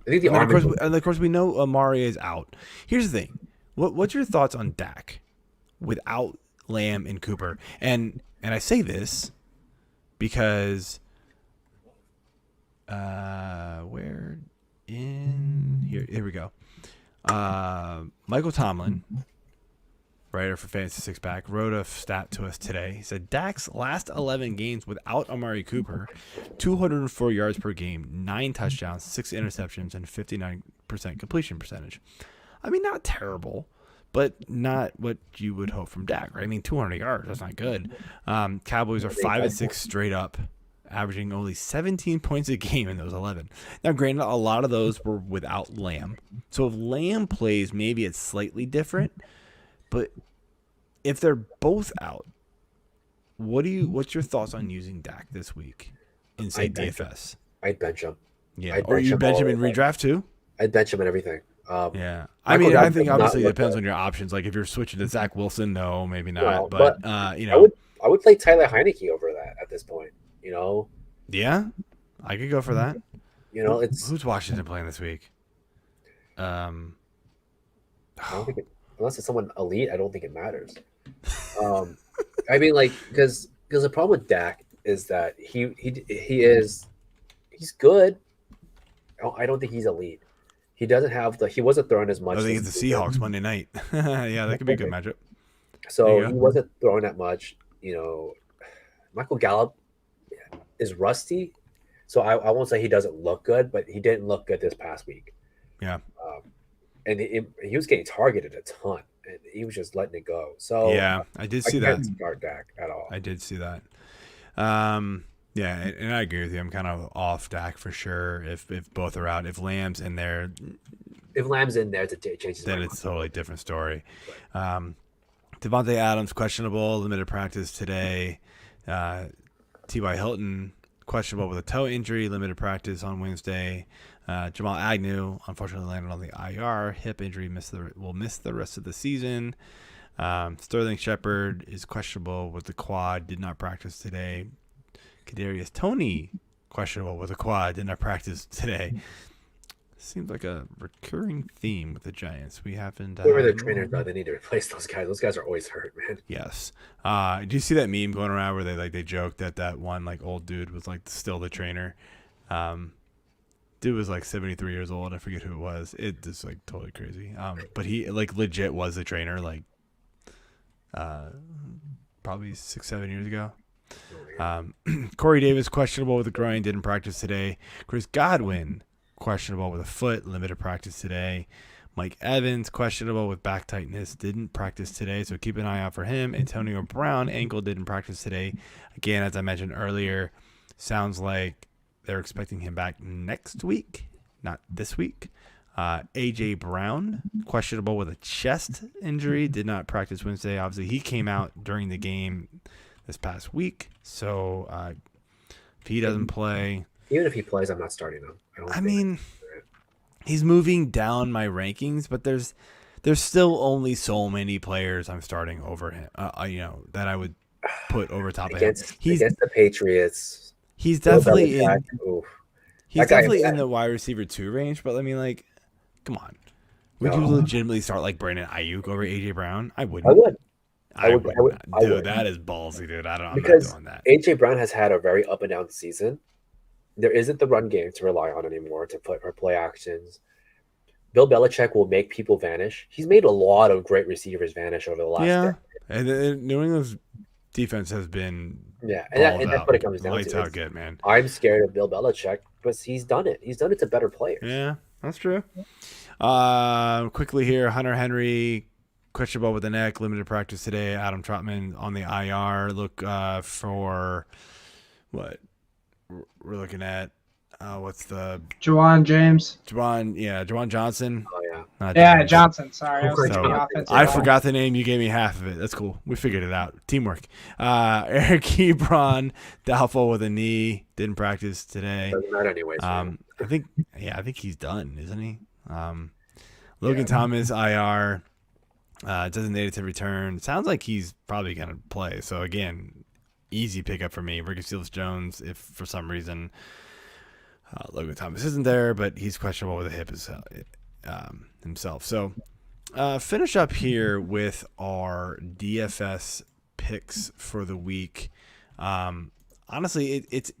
think the arm. Of course, we know Amari is out. Here's the thing. What's your thoughts on Dak without Lamb and Cooper? And I say this because here we go. Michael Tomlin, writer for Fantasy Six Pack, wrote a stat to us today. He said Dak's last 11 games without Amari Cooper, 204 yards per game, 9 touchdowns, 6 interceptions, and 59% completion percentage. I mean, not terrible, but not what you would hope from Dak, right? I mean, 200 yards, that's not good. Cowboys are 5-6 straight up, averaging only 17 points a game in those 11. Now, granted, a lot of those were without Lamb. So if Lamb plays, maybe it's slightly different. But if they're both out, what's your thoughts on using Dak this week in, say, DFS? I'd bench him. Yeah, or you bench him in redraft too? I'd bench him in everything. Yeah. I mean, I think obviously it depends on your options. Like if you're switching to Zack Wilson, no, maybe not. But you know, I would play Tyler Heineke over that at this point. You know. Yeah, I could go for that. You know, it's who's Washington playing this week? I don't think unless it's someone elite, I don't think it matters. I mean, like because the problem with Dak is that he's good. I don't think he's elite. He doesn't have he wasn't throwing as much. I think it's the Seahawks Monday night. Yeah, that could be a good matchup. So he wasn't throwing that much. You know, Michael Gallup is rusty. So I won't say he doesn't look good, but he didn't look good this past week. Yeah. And he was getting targeted a ton, and he was just letting it go. So yeah, I did see that. I can't start Dak at all. I did see that. Yeah, and I agree with you. I'm kind of off Dak for sure. If both are out, if Lamb's in there, it's a change. Then it's a totally different story. Devontae Adams questionable, limited practice today. T.Y. Hilton questionable with a toe injury, limited practice on Wednesday. Jamal Agnew unfortunately landed on the IR, hip injury, will miss the rest of the season. Sterling Shepard is questionable with the quad, did not practice today. Kadarius Toney questionable with a quad, did not practice today. Seems like a recurring theme with the Giants. We haven't. Whoever the trainers are, they need to replace those guys. Those guys are always hurt, man. Yes. Do you see that meme going around where they joked that one like old dude was like still the trainer? Dude was like 73 years old. I forget who it was. It is like totally crazy. But he like legit was the trainer like probably 6-7 years ago. Corey Davis questionable with a groin, didn't practice today. Chris Godwin questionable with a foot, limited practice today. Mike Evans questionable with back tightness, didn't practice today, so keep an eye out for him. Antonio Brown ankle, didn't practice today. Again, as I mentioned earlier, sounds like they're expecting him back next week, not this week. AJ Brown questionable with a chest injury, did not practice Wednesday. Obviously, he came out during the game this past week, so if he doesn't play, even if he plays, I'm not starting him. I mean, he's moving down my rankings, but there's still only so many players I'm starting over him. That I would put over top of him. He's against the Patriots. He's definitely in. He's definitely in the wide receiver 2 range, but I mean, like, come on, would you legitimately start like Brandon Ayuk over AJ Brown? I wouldn't. I would. Dude, that is ballsy, dude. I'm not doing that. AJ Brown has had a very up and down season. There isn't the run game to rely on anymore to put or play actions. Bill Belichick will make people vanish. He's made a lot of great receivers vanish over the last decade. And New England's defense has been and that's what it comes down lights to. Out good, man. I'm scared of Bill Belichick, but he's done it. He's done it to better players. Yeah, that's true. Quickly here, Hunter Henry, questionable with the neck, limited practice today. Adam Trotman on the IR. Look for what we're looking at. What's the Juwan James. Juwan Johnson. Oh yeah. Not Yeah, James. Johnson. Sorry, I was So, thinking the offensive. I line. forgot the name. You gave me half of it. That's cool. We figured it out. Teamwork. Eric Ebron, doubtful with a knee. Didn't practice today. Doesn't matter anyways. I think he's done, isn't he? Logan Thomas, IR, designated to return. Sounds like he's probably going to play. So, again, easy pickup for me. Ricky Seals-Jones, if for some reason Logan Thomas isn't there, but he's questionable with a hip himself. So, finish up here with our DFS picks for the week. Honestly, it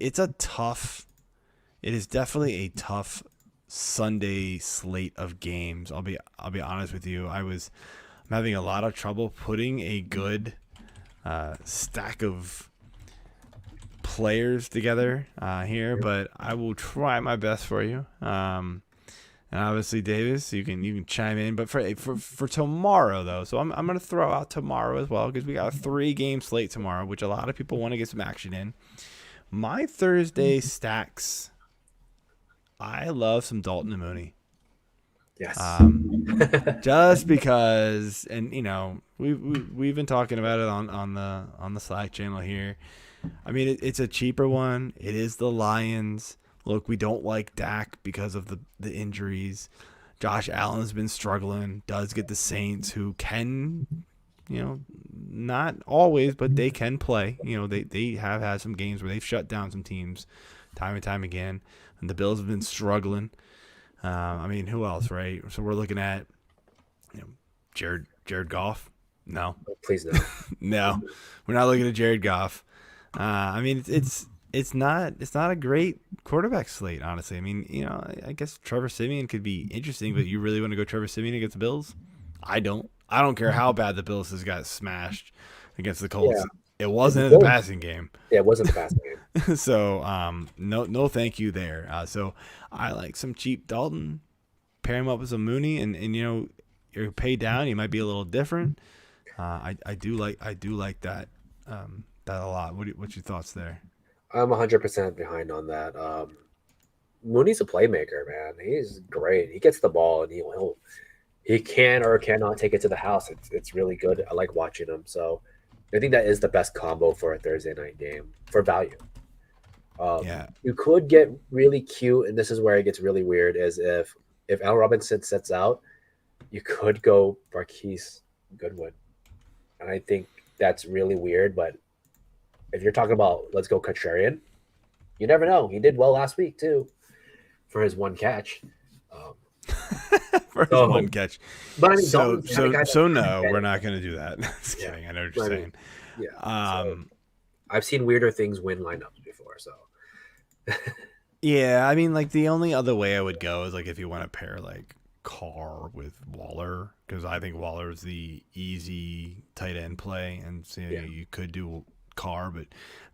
is definitely a tough Sunday slate of games. I'll be honest with you. I'm having a lot of trouble putting a good stack of players together here, but I will try my best for you. And obviously, Davis, you can chime in. But for tomorrow though, so I'm gonna throw out tomorrow as well because we got a 3-game slate tomorrow, which a lot of people want to get some action in. My Thursday stacks. I love some Dalton and Mooney. yes. Just because, and we've been talking about it on the Slack channel here. I mean, it's a cheaper one. It is the Lions. Look, we don't like Dak because of the injuries. Josh Allen's been struggling. Does get the Saints, who can, not always, but they can play. They have had some games where they've shut down some teams time and time again. And the Bills have been struggling. I mean, who else, right? So we're looking at, Jared Goff. No, Please no. no, we're not looking at Jared Goff. I mean, it's not a great quarterback slate, honestly. I mean, I guess Trevor Siemian could be interesting, but you really want to go Trevor Siemian against the Bills? I don't care how bad the Bills has got smashed against the Colts. Yeah. It wasn't in the passing game. Yeah, it wasn't the passing game. So, no, thank you there. So I like some cheap Dalton. Pair him up with some Mooney, and you're paid down. You might be a little different. I do like that a lot. What's your thoughts there? I'm 100% behind on that. Mooney's a playmaker, man. He's great. He gets the ball and he can or cannot take it to the house. It's really good. I like watching him. So I think that is the best combo for a Thursday night game for value. You could get really cute, and this is where it gets really weird, is if Al Robinson sits out, you could go Marquise Goodwin. And I think that's really weird, but if you're talking about let's go contrarian, you never know. He did well last week too for his one catch. For his one catch. But I mean, so no, we're not going to do that. Just kidding. I know what you're saying. Yeah. I've seen weirder things win lineups before. So. Yeah, I mean, like the only other way I would go is like if you want to pair like Carr with Waller, because I think Waller is the easy tight end play, and so you could do Carr, but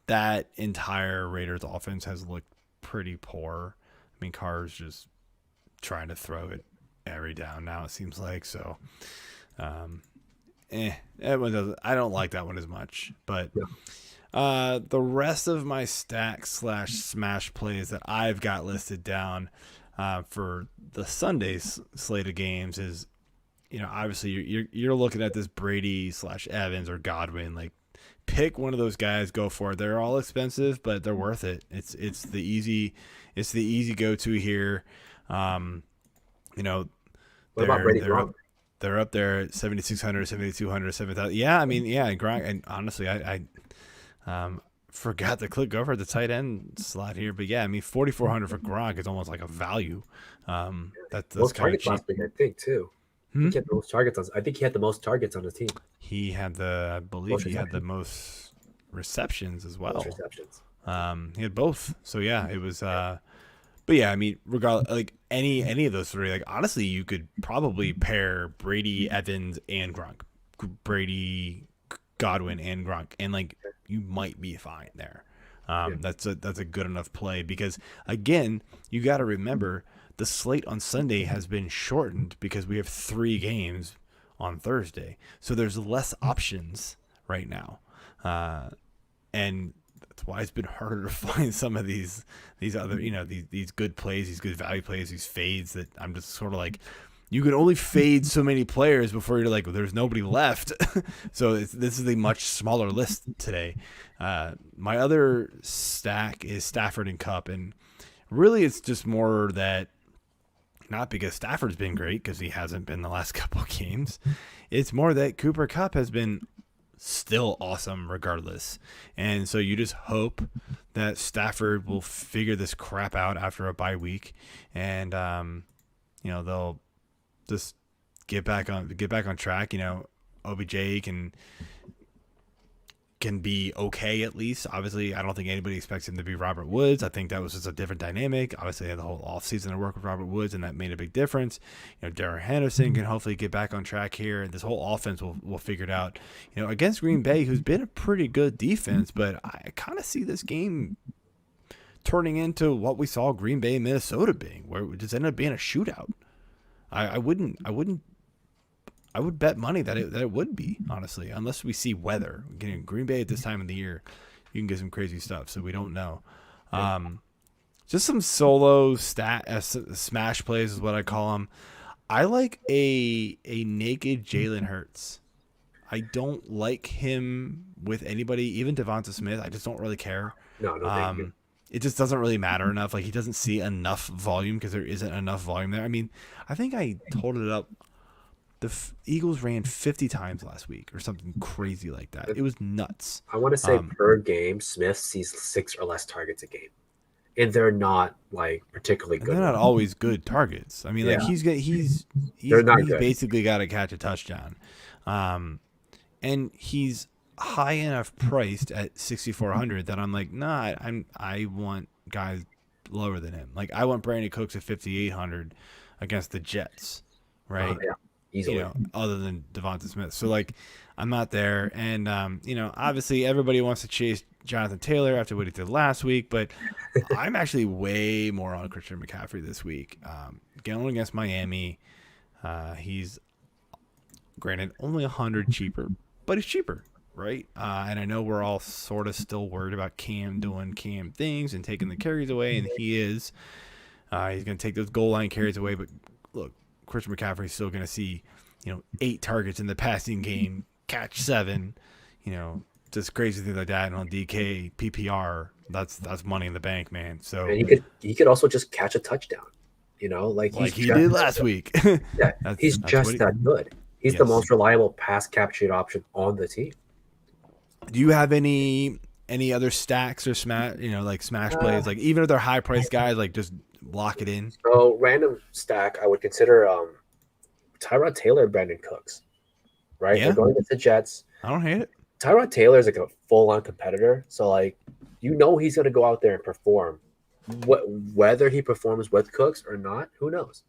that entire Raiders offense has looked pretty poor. I mean, Carr's just trying to throw it every down now, it seems like. So, that one doesn't. I don't like that one as much. But the rest of my stack / smash plays that I've got listed down for the Sunday slate of games is, obviously you're looking at this Brady / Evans or Godwin. Like, pick one of those guys, go for it. They're all expensive, but they're worth it. It's the easy go to here. What about Brady Gronk? They're up there at 7,600, 7,200, 7,000. Yeah, I mean, Gronk. And honestly, I forgot to go for the tight end slot here, but yeah, I mean, 4,400 for Gronk is almost like a value. That's most kind of targets cheap. last week, I think, too. He had the most targets. I think he had the most targets on his team. He had I believe he had the most receptions as well. Most receptions. He had both. So yeah, it was. But yeah, I mean, regardless, like any of those three, like honestly, you could probably pair Brady, Evans, and Gronk, Brady, Godwin, and Gronk, and like you might be fine there. That's a good enough play because again, you got to remember the slate on Sunday has been shortened because we have 3 games on Thursday. So there's less options right now. And that's why it's been harder to find some of these other, these good plays, these good value plays, these fades that I'm just sort of like, you can only fade so many players before you're like, well, there's nobody left. So this is a much smaller list today. My other stack is Stafford and Kupp, and really it's just more that, not because Stafford's been great, because he hasn't been the last couple of games. It's more that Cooper Kupp has been still awesome regardless. And so you just hope that Stafford will figure this crap out after a bye week, and they'll just get back on track. OBJ can be okay at least. Obviously, I don't think anybody expects him to be Robert Woods. I think that was just a different dynamic. Obviously, they had the whole offseason to work with Robert Woods, and that made a big difference. Darrell Henderson can hopefully get back on track here, and this whole offense will figure it out. Against Green Bay, who's been a pretty good defense, but I kind of see this game turning into what we saw Green Bay and Minnesota being, where it just ended up being a shootout. I would bet money that it would be, honestly, unless we see weather. Getting Green Bay at this time of the year, you can get some crazy stuff. So we don't know. Just some solo smash plays is what I call them. I like a naked Jalen Hurts. I don't like him with anybody, even Devonta Smith. I just don't really care. No, thank you. It just doesn't really matter enough. Like, he doesn't see enough volume because there isn't enough volume there. I mean, I think I totaled it up. The Eagles ran 50 times last week or something crazy like that. It was nuts. I want to say per game, Smith sees 6 or less targets a game, and they're not like particularly good. They're not always good targets. I mean, like he's basically got to catch a touchdown, and he's high enough priced at 6,400 that I'm like, nah, I want guys lower than him. Like, I want Brandon Cooks at 5,800 against the Jets, right? Easily. Other than Devonta Smith. So, like, I'm not there. And, obviously everybody wants to chase Jonathan Taylor after what he did last week, but I'm actually way more on Christian McCaffrey this week. Going against Miami, he's, granted, only 100 cheaper, but he's cheaper, right? And I know we're all sort of still worried about Cam doing Cam things and taking the carries away, and he is. He's going to take those goal line carries away, but look, Christian McCaffrey is still going to see, 8 targets in the passing game, catch 7, just crazy things like that. And on DK PPR, that's money in the bank, man. So and he could also just catch a touchdown, like he did last week. Yeah, he's just that good. He's the most reliable pass captured option on the team. Do you have any other stacks or smash plays, like even if they're high priced guys, like just lock it in? So random stack, I would consider Tyrod Taylor, Brandon Cooks, right? Yeah. We're going against the Jets. I don't hate it. Tyrod Taylor is like a full-on competitor, so like he's going to go out there and perform. Whether he performs with Cooks or not, who knows?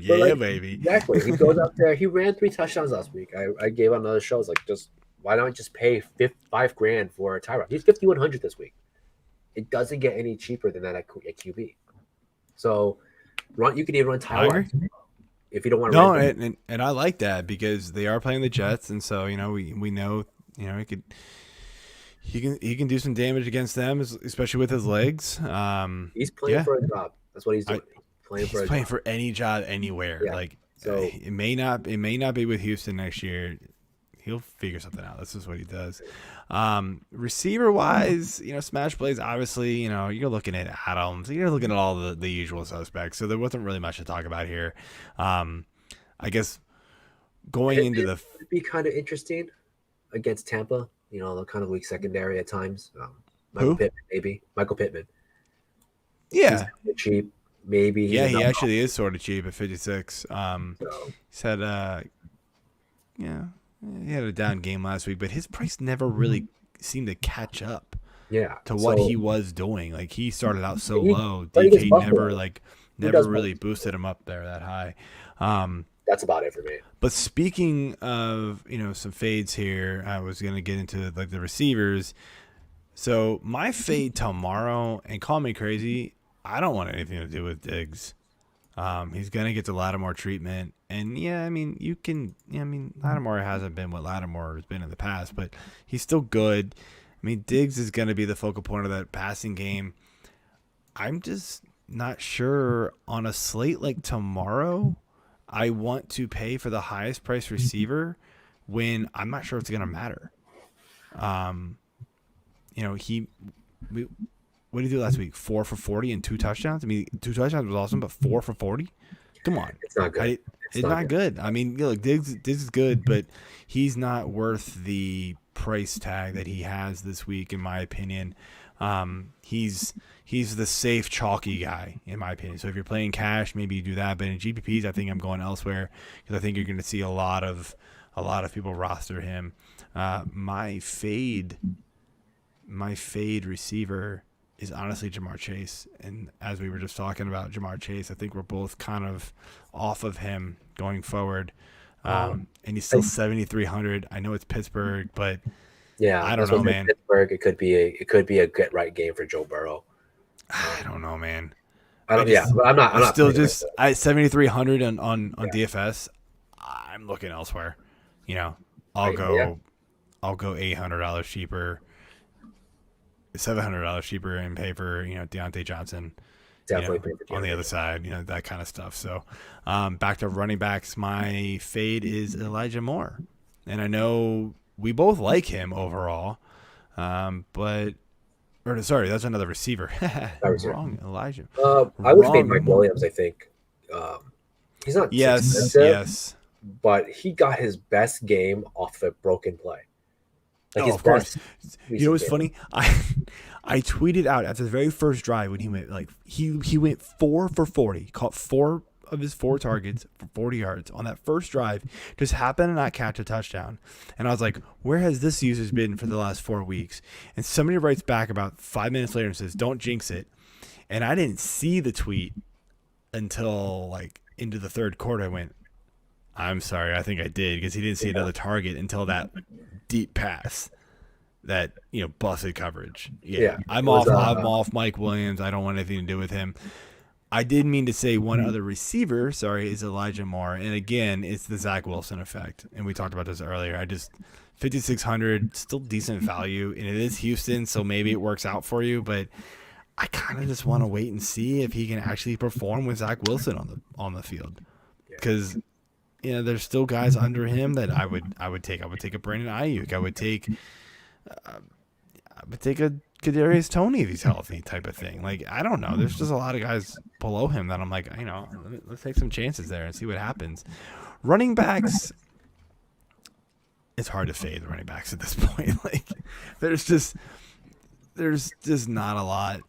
Yeah, baby. Exactly. He goes out there. He ran 3 touchdowns last week. I gave on other shows like, just why not just pay $5,000 for Tyrod? He's 5,100 this week. It doesn't get any cheaper than that at QB. So you can even run Tyrod if you don't want to. No, and I like that because they are playing the Jets, and so we know he can do some damage against them, especially with his legs. He's playing for a job. That's what he's doing. He's playing for any job anywhere. Yeah. Like, so it may not be with Houston next year. He'll figure something out. That's just what he does. Receiver wise, smash plays, obviously, you're looking at Adams, you're looking at all the usual suspects. So there wasn't really much to talk about here. I guess going into it'd be kind of interesting against Tampa, the kind of weak secondary at times. Michael Pittman. Yeah. He's cheap. Maybe. Yeah, he actually is sort of cheap at 56. He said, he had a down game last week, but his price never really seemed to catch up to what he was doing. Like, he started out so low. DK never really boosted him up there that high. That's about it for me. But speaking of, some fades here, I was going to get into like the receivers. So my fade tomorrow, and call me crazy, I don't want anything to do with Diggs. He's gonna get to Lattimore treatment, and I mean, you can. I mean, Lattimore hasn't been what Lattimore has been in the past, but he's still good. I mean, Diggs is gonna be the focal point of that passing game. I'm just not sure on a slate like tomorrow. I want to pay for the highest price receiver when I'm not sure it's gonna matter. What did he do last week? 4 for 40 and 2 touchdowns. I mean, 2 touchdowns was awesome, but 4 for 40. Come on, It's not good. It's not good. I mean, look, Diggs is good, but he's not worth the price tag that he has this week, in my opinion. He's the safe, chalky guy, in my opinion. So if you're playing cash, maybe you do that. But in GPPs, I think I'm going elsewhere because I think you're going to see a lot of people roster him. My fade receiver is honestly Jamar Chase. And as we were just talking about Jamar Chase, I think we're both kind of off of him going forward. And he's still 7,300. I know it's Pittsburgh, but I don't know, man. Pittsburgh, it could be a get right game for Joe Burrow. I don't know, man. I'm not still just at 7,300 on DFS. I'm looking elsewhere. I'll go $800 cheaper, $700 cheaper, and pay for Deontay Johnson. Definitely on the other side, that kind of stuff. So back to running backs, my fade is Elijah Moore, and I know we both like him overall, that's another receiver. Wrong, Elijah. I would fade Mike Williams. I think he's not yes, but he got his best game off the broken play. Of course. You know what's funny? I tweeted out after the very first drive when he went he went 4 for 40, caught 4 of his 4 targets for 40 yards on that first drive, just happened to not catch a touchdown. And I was like, where has this usage been for the last 4 weeks? And somebody writes back about 5 minutes later and says, don't jinx it. And I didn't see the tweet until into the third quarter. I went, I'm sorry, I think I did, because he didn't see another target until that deep pass that busted coverage. I'm off Mike Williams. I don't want anything to do with him. I did mean to say one other receiver, is Elijah Moore, and again, it's the Zack Wilson effect, and we talked about this earlier. 5,600, still decent value, and it is Houston, so maybe it works out for you, but I kind of just want to wait and see if he can actually perform with Zack Wilson on the field, because there's still guys under him that I would take. I would take a Brandon Ayuk. I would take a Kadarius Toney if he's healthy, type of thing. I don't know. There's just a lot of guys below him that I'm like, let's take some chances there and see what happens. Running backs, it's hard to fade the running backs at this point. There's just not a lot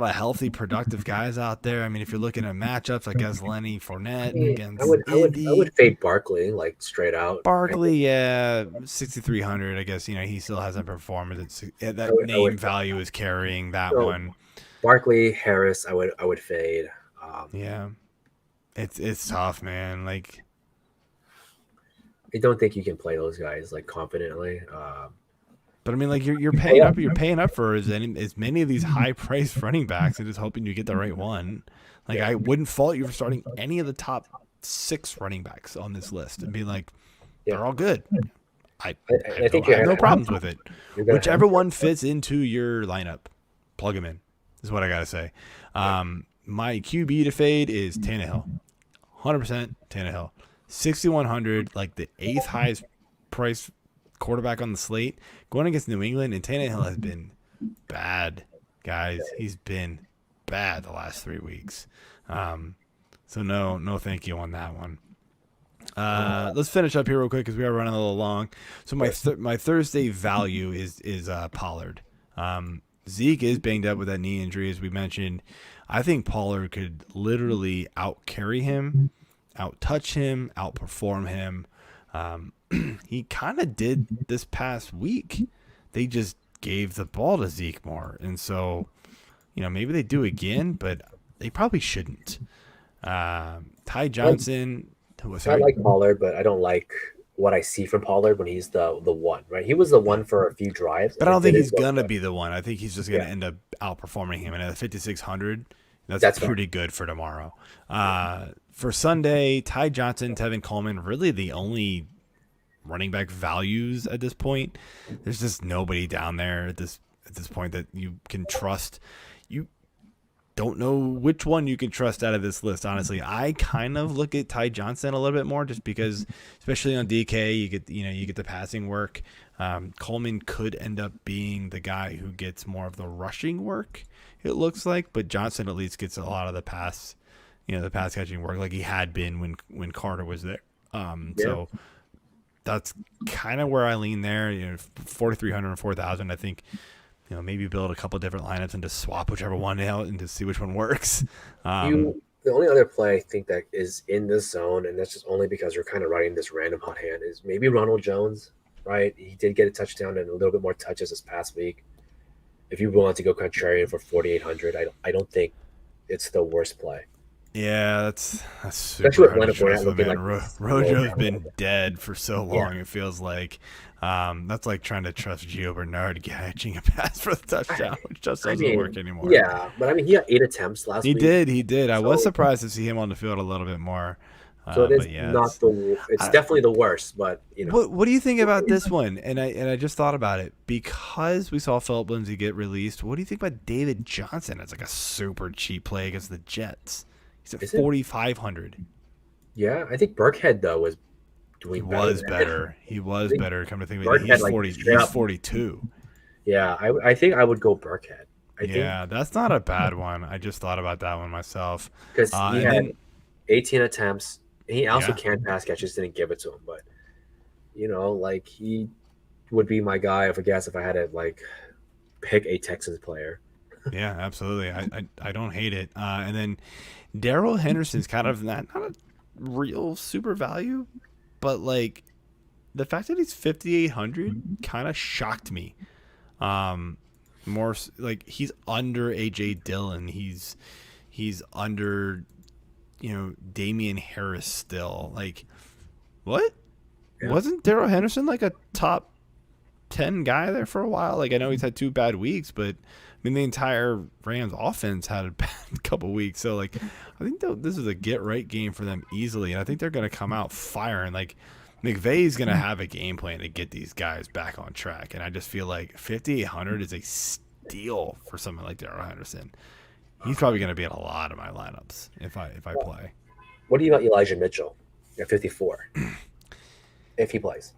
of healthy, productive guys out there. I mean, if you're looking at matchups, I guess Lenny Fournette against I would fade Barkley straight out. Barkley, 6,300. I guess he still hasn't performed. That value is carrying that one. Barkley, Harris, I would fade. It's tough, man. I don't think you can play those guys confidently. But I mean, you're paying up. You're paying up for as many of these high-priced running backs, and just hoping you get the right one. I wouldn't fault you for starting any of the top 6 running backs on this list and be like, they're all good. I have no problems with it. Whichever one fits into your lineup, plug them in. Is what I gotta say. My QB to fade is Tannehill, 100% Tannehill, 6,100, the 8th highest price quarterback on the slate, going against New England, and Tannehill has been bad, guys. He's been bad the last 3 weeks. So no thank you on that one. Let's finish up here real quick because we are running a little long. So my Thursday value is Pollard. Zeke is banged up with that knee injury, as we mentioned. I think Pollard could literally out-carry him, out-touch him, outperform him. He kind of did this past week. They just gave the ball to Zeke more. And so, maybe they do again, but they probably shouldn't. Ty Johnson. I like Pollard, but I don't like what I see from Pollard when he's the one, right? He was the one for a few drives. But I don't and think did he's his work gonna well. be the one. I think he's just gonna end up outperforming him. And at 5,600, that's That's pretty good for tomorrow. For Sunday, Ty Johnson, Tevin Coleman, really the only running back values at this point. There's just nobody down there at this point that you can trust. You don't know which one you can trust out of this list, honestly. I kind of look at Ty Johnson a little bit more just because, especially on DK, you get the passing work. Coleman could end up being the guy who gets more of the rushing work, it looks like, but Johnson at least gets a lot of the pass catching work like he had been when Carter was there. So that's kind of where I lean there. 4,300 and 4,000. I think maybe build a couple different lineups and just swap whichever one out and just see which one works. The only other play I think that is in this zone, and that's just only because we're kind of riding this random hot hand, is maybe Ronald Jones. Right, he did get a touchdown and a little bit more touches this past week. If you want to go contrarian for 4,800, I don't think it's the worst play. Yeah, that's super Especially with hard to Leonard Fournette trust, looking man. like Rojo's been dead for so long. Yeah. It feels like that's like trying to trust Gio Bernard catching a pass for the touchdown, which just doesn't work anymore. Yeah, but I mean, he had 8 attempts last week. He did. I was surprised to see him on the field a little bit more. So it is it's definitely the worst, but What do you think about this one? And I just thought about it because we saw Philip Lindsay get released. What do you think about David Johnson? It's like a super cheap play against the Jets. He's at 4,500. Yeah, I think Burkhead though was doing better. He was better. Come to think of it, he's 42. Yeah, I think I would go Burkhead. That's not a bad one. I just thought about that one myself because he had 18 attempts. He also can pass catch, just didn't give it to him. But he would be my guy if I had to pick a Texans player. Yeah, absolutely. I don't hate it. And then Darrell Henderson's kind of not a real super value, but the fact that he's 5,800 kind of shocked me. More he's under AJ Dillon. He's under Damian Harris still. What? Yeah. Wasn't Darrell Henderson a top 10 guy there for a while? I know he's had 2 bad weeks, but I mean the entire Rams offense had a bad couple weeks. So I think this is a get right game for them easily, and I think they're going to come out firing. McVay's going to have a game plan to get these guys back on track, and I just feel like 5,800 is a steal for someone like Darrell Henderson. He's probably going to be in a lot of my lineups if I play. What do you got Elijah Mitchell at 54? If he plays.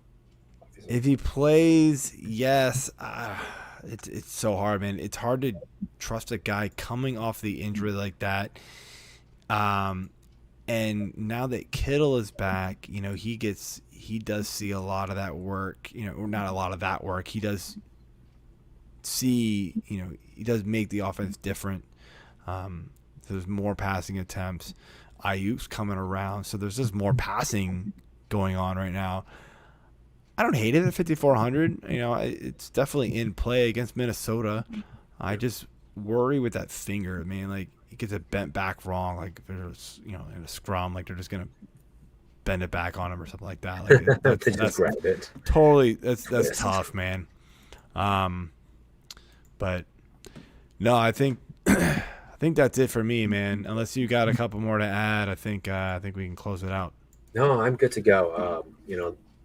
If he plays, yes. It's so hard, man. It's hard to trust a guy coming off the injury like that. And now that Kittle is back, he does see a lot of that work. Or not a lot of that work. He does see, he does make the offense different. There's more passing attempts. Ayuk's coming around, so there's just more passing going on right now. I don't hate it at 5,400. It's definitely in play against Minnesota. I just worry with that finger, man. He gets it bent back wrong. If there's, in a scrum, they're just gonna bend it back on him or something like that. That's grab it. Totally, that's tough, man. But no, I think that's it for me, man. Unless you got a couple more to add, I think we can close it out. No, I'm good to go.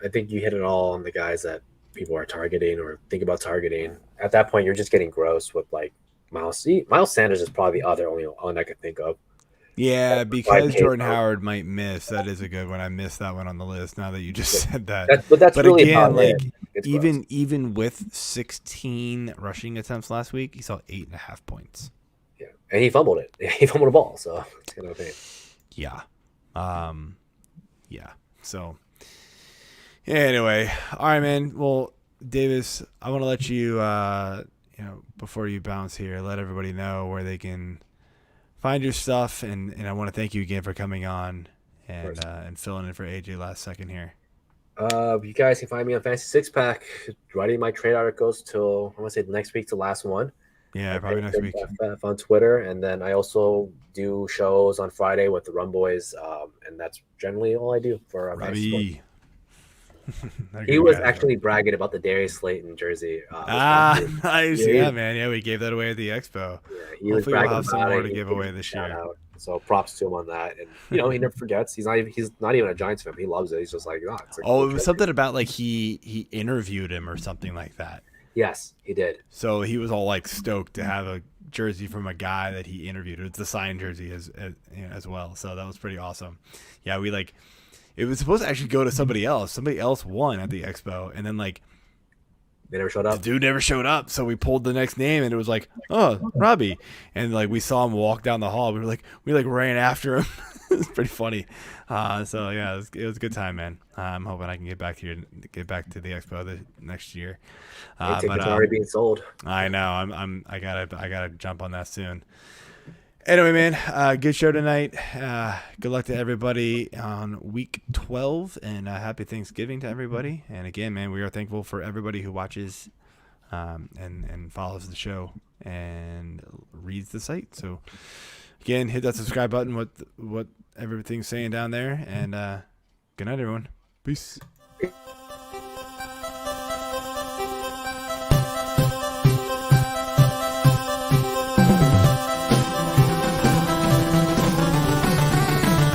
I think you hit it all on the guys that people are targeting or think about targeting. At that point, you're just getting gross with Miles. Miles Sanders is probably the only one I could think of. Yeah, because Jordan Howard might miss. That is a good one. I missed that one on the list. Now that you just said that, but really again, even with 16 rushing attempts last week, he saw 8.5 points. Yeah, and he fumbled it. He fumbled a ball, so it's gonna be. Yeah, yeah. So, anyway, all right, man. Well, Davis, I want to let you, before you bounce here, let everybody know where they can find your stuff, and I want to thank you again for coming on and filling in for AJ last second here. You guys can find me on Fantasy Six Pack, writing my trade articles till I want to say next week, the last one. Yeah, probably next week. On Twitter, and then I also do shows on Friday with the Rum Boys, and that's generally all I do for Fantasy Sports. He was actually bragging about the Darius Slayton jersey. Nice. Yeah, man. Yeah, we gave that away at the expo. Yeah, he was Hopefully bragging we'll have some about more it. to give away this Shout year. out. So props to him on that. And he never forgets. He's not even a Giants fan. He loves it. He's just like, oh, it's like Oh, it was something about like he interviewed him or something like that. Yes, he did. So he was all like stoked to have a jersey from a guy that he interviewed. It's a signed jersey as well. So that was pretty awesome. Yeah, it was supposed to actually go to somebody else. Somebody else won at the expo, and then like they never showed up. The dude never showed up, so we pulled the next name, and it was like, oh, Robbie, and like we saw him walk down the hall. We ran after him. It was pretty funny. So yeah, it was a good time, man. I'm hoping I can get back to the expo next year. Tickets are already being sold. I know. I gotta jump on that soon. Anyway, man, good show tonight. Good luck to everybody on week 12, and happy Thanksgiving to everybody. And again, man, we are thankful for everybody who watches and follows the show and reads the site. So again, hit that subscribe button. What everything's saying down there, and good night, everyone. Peace.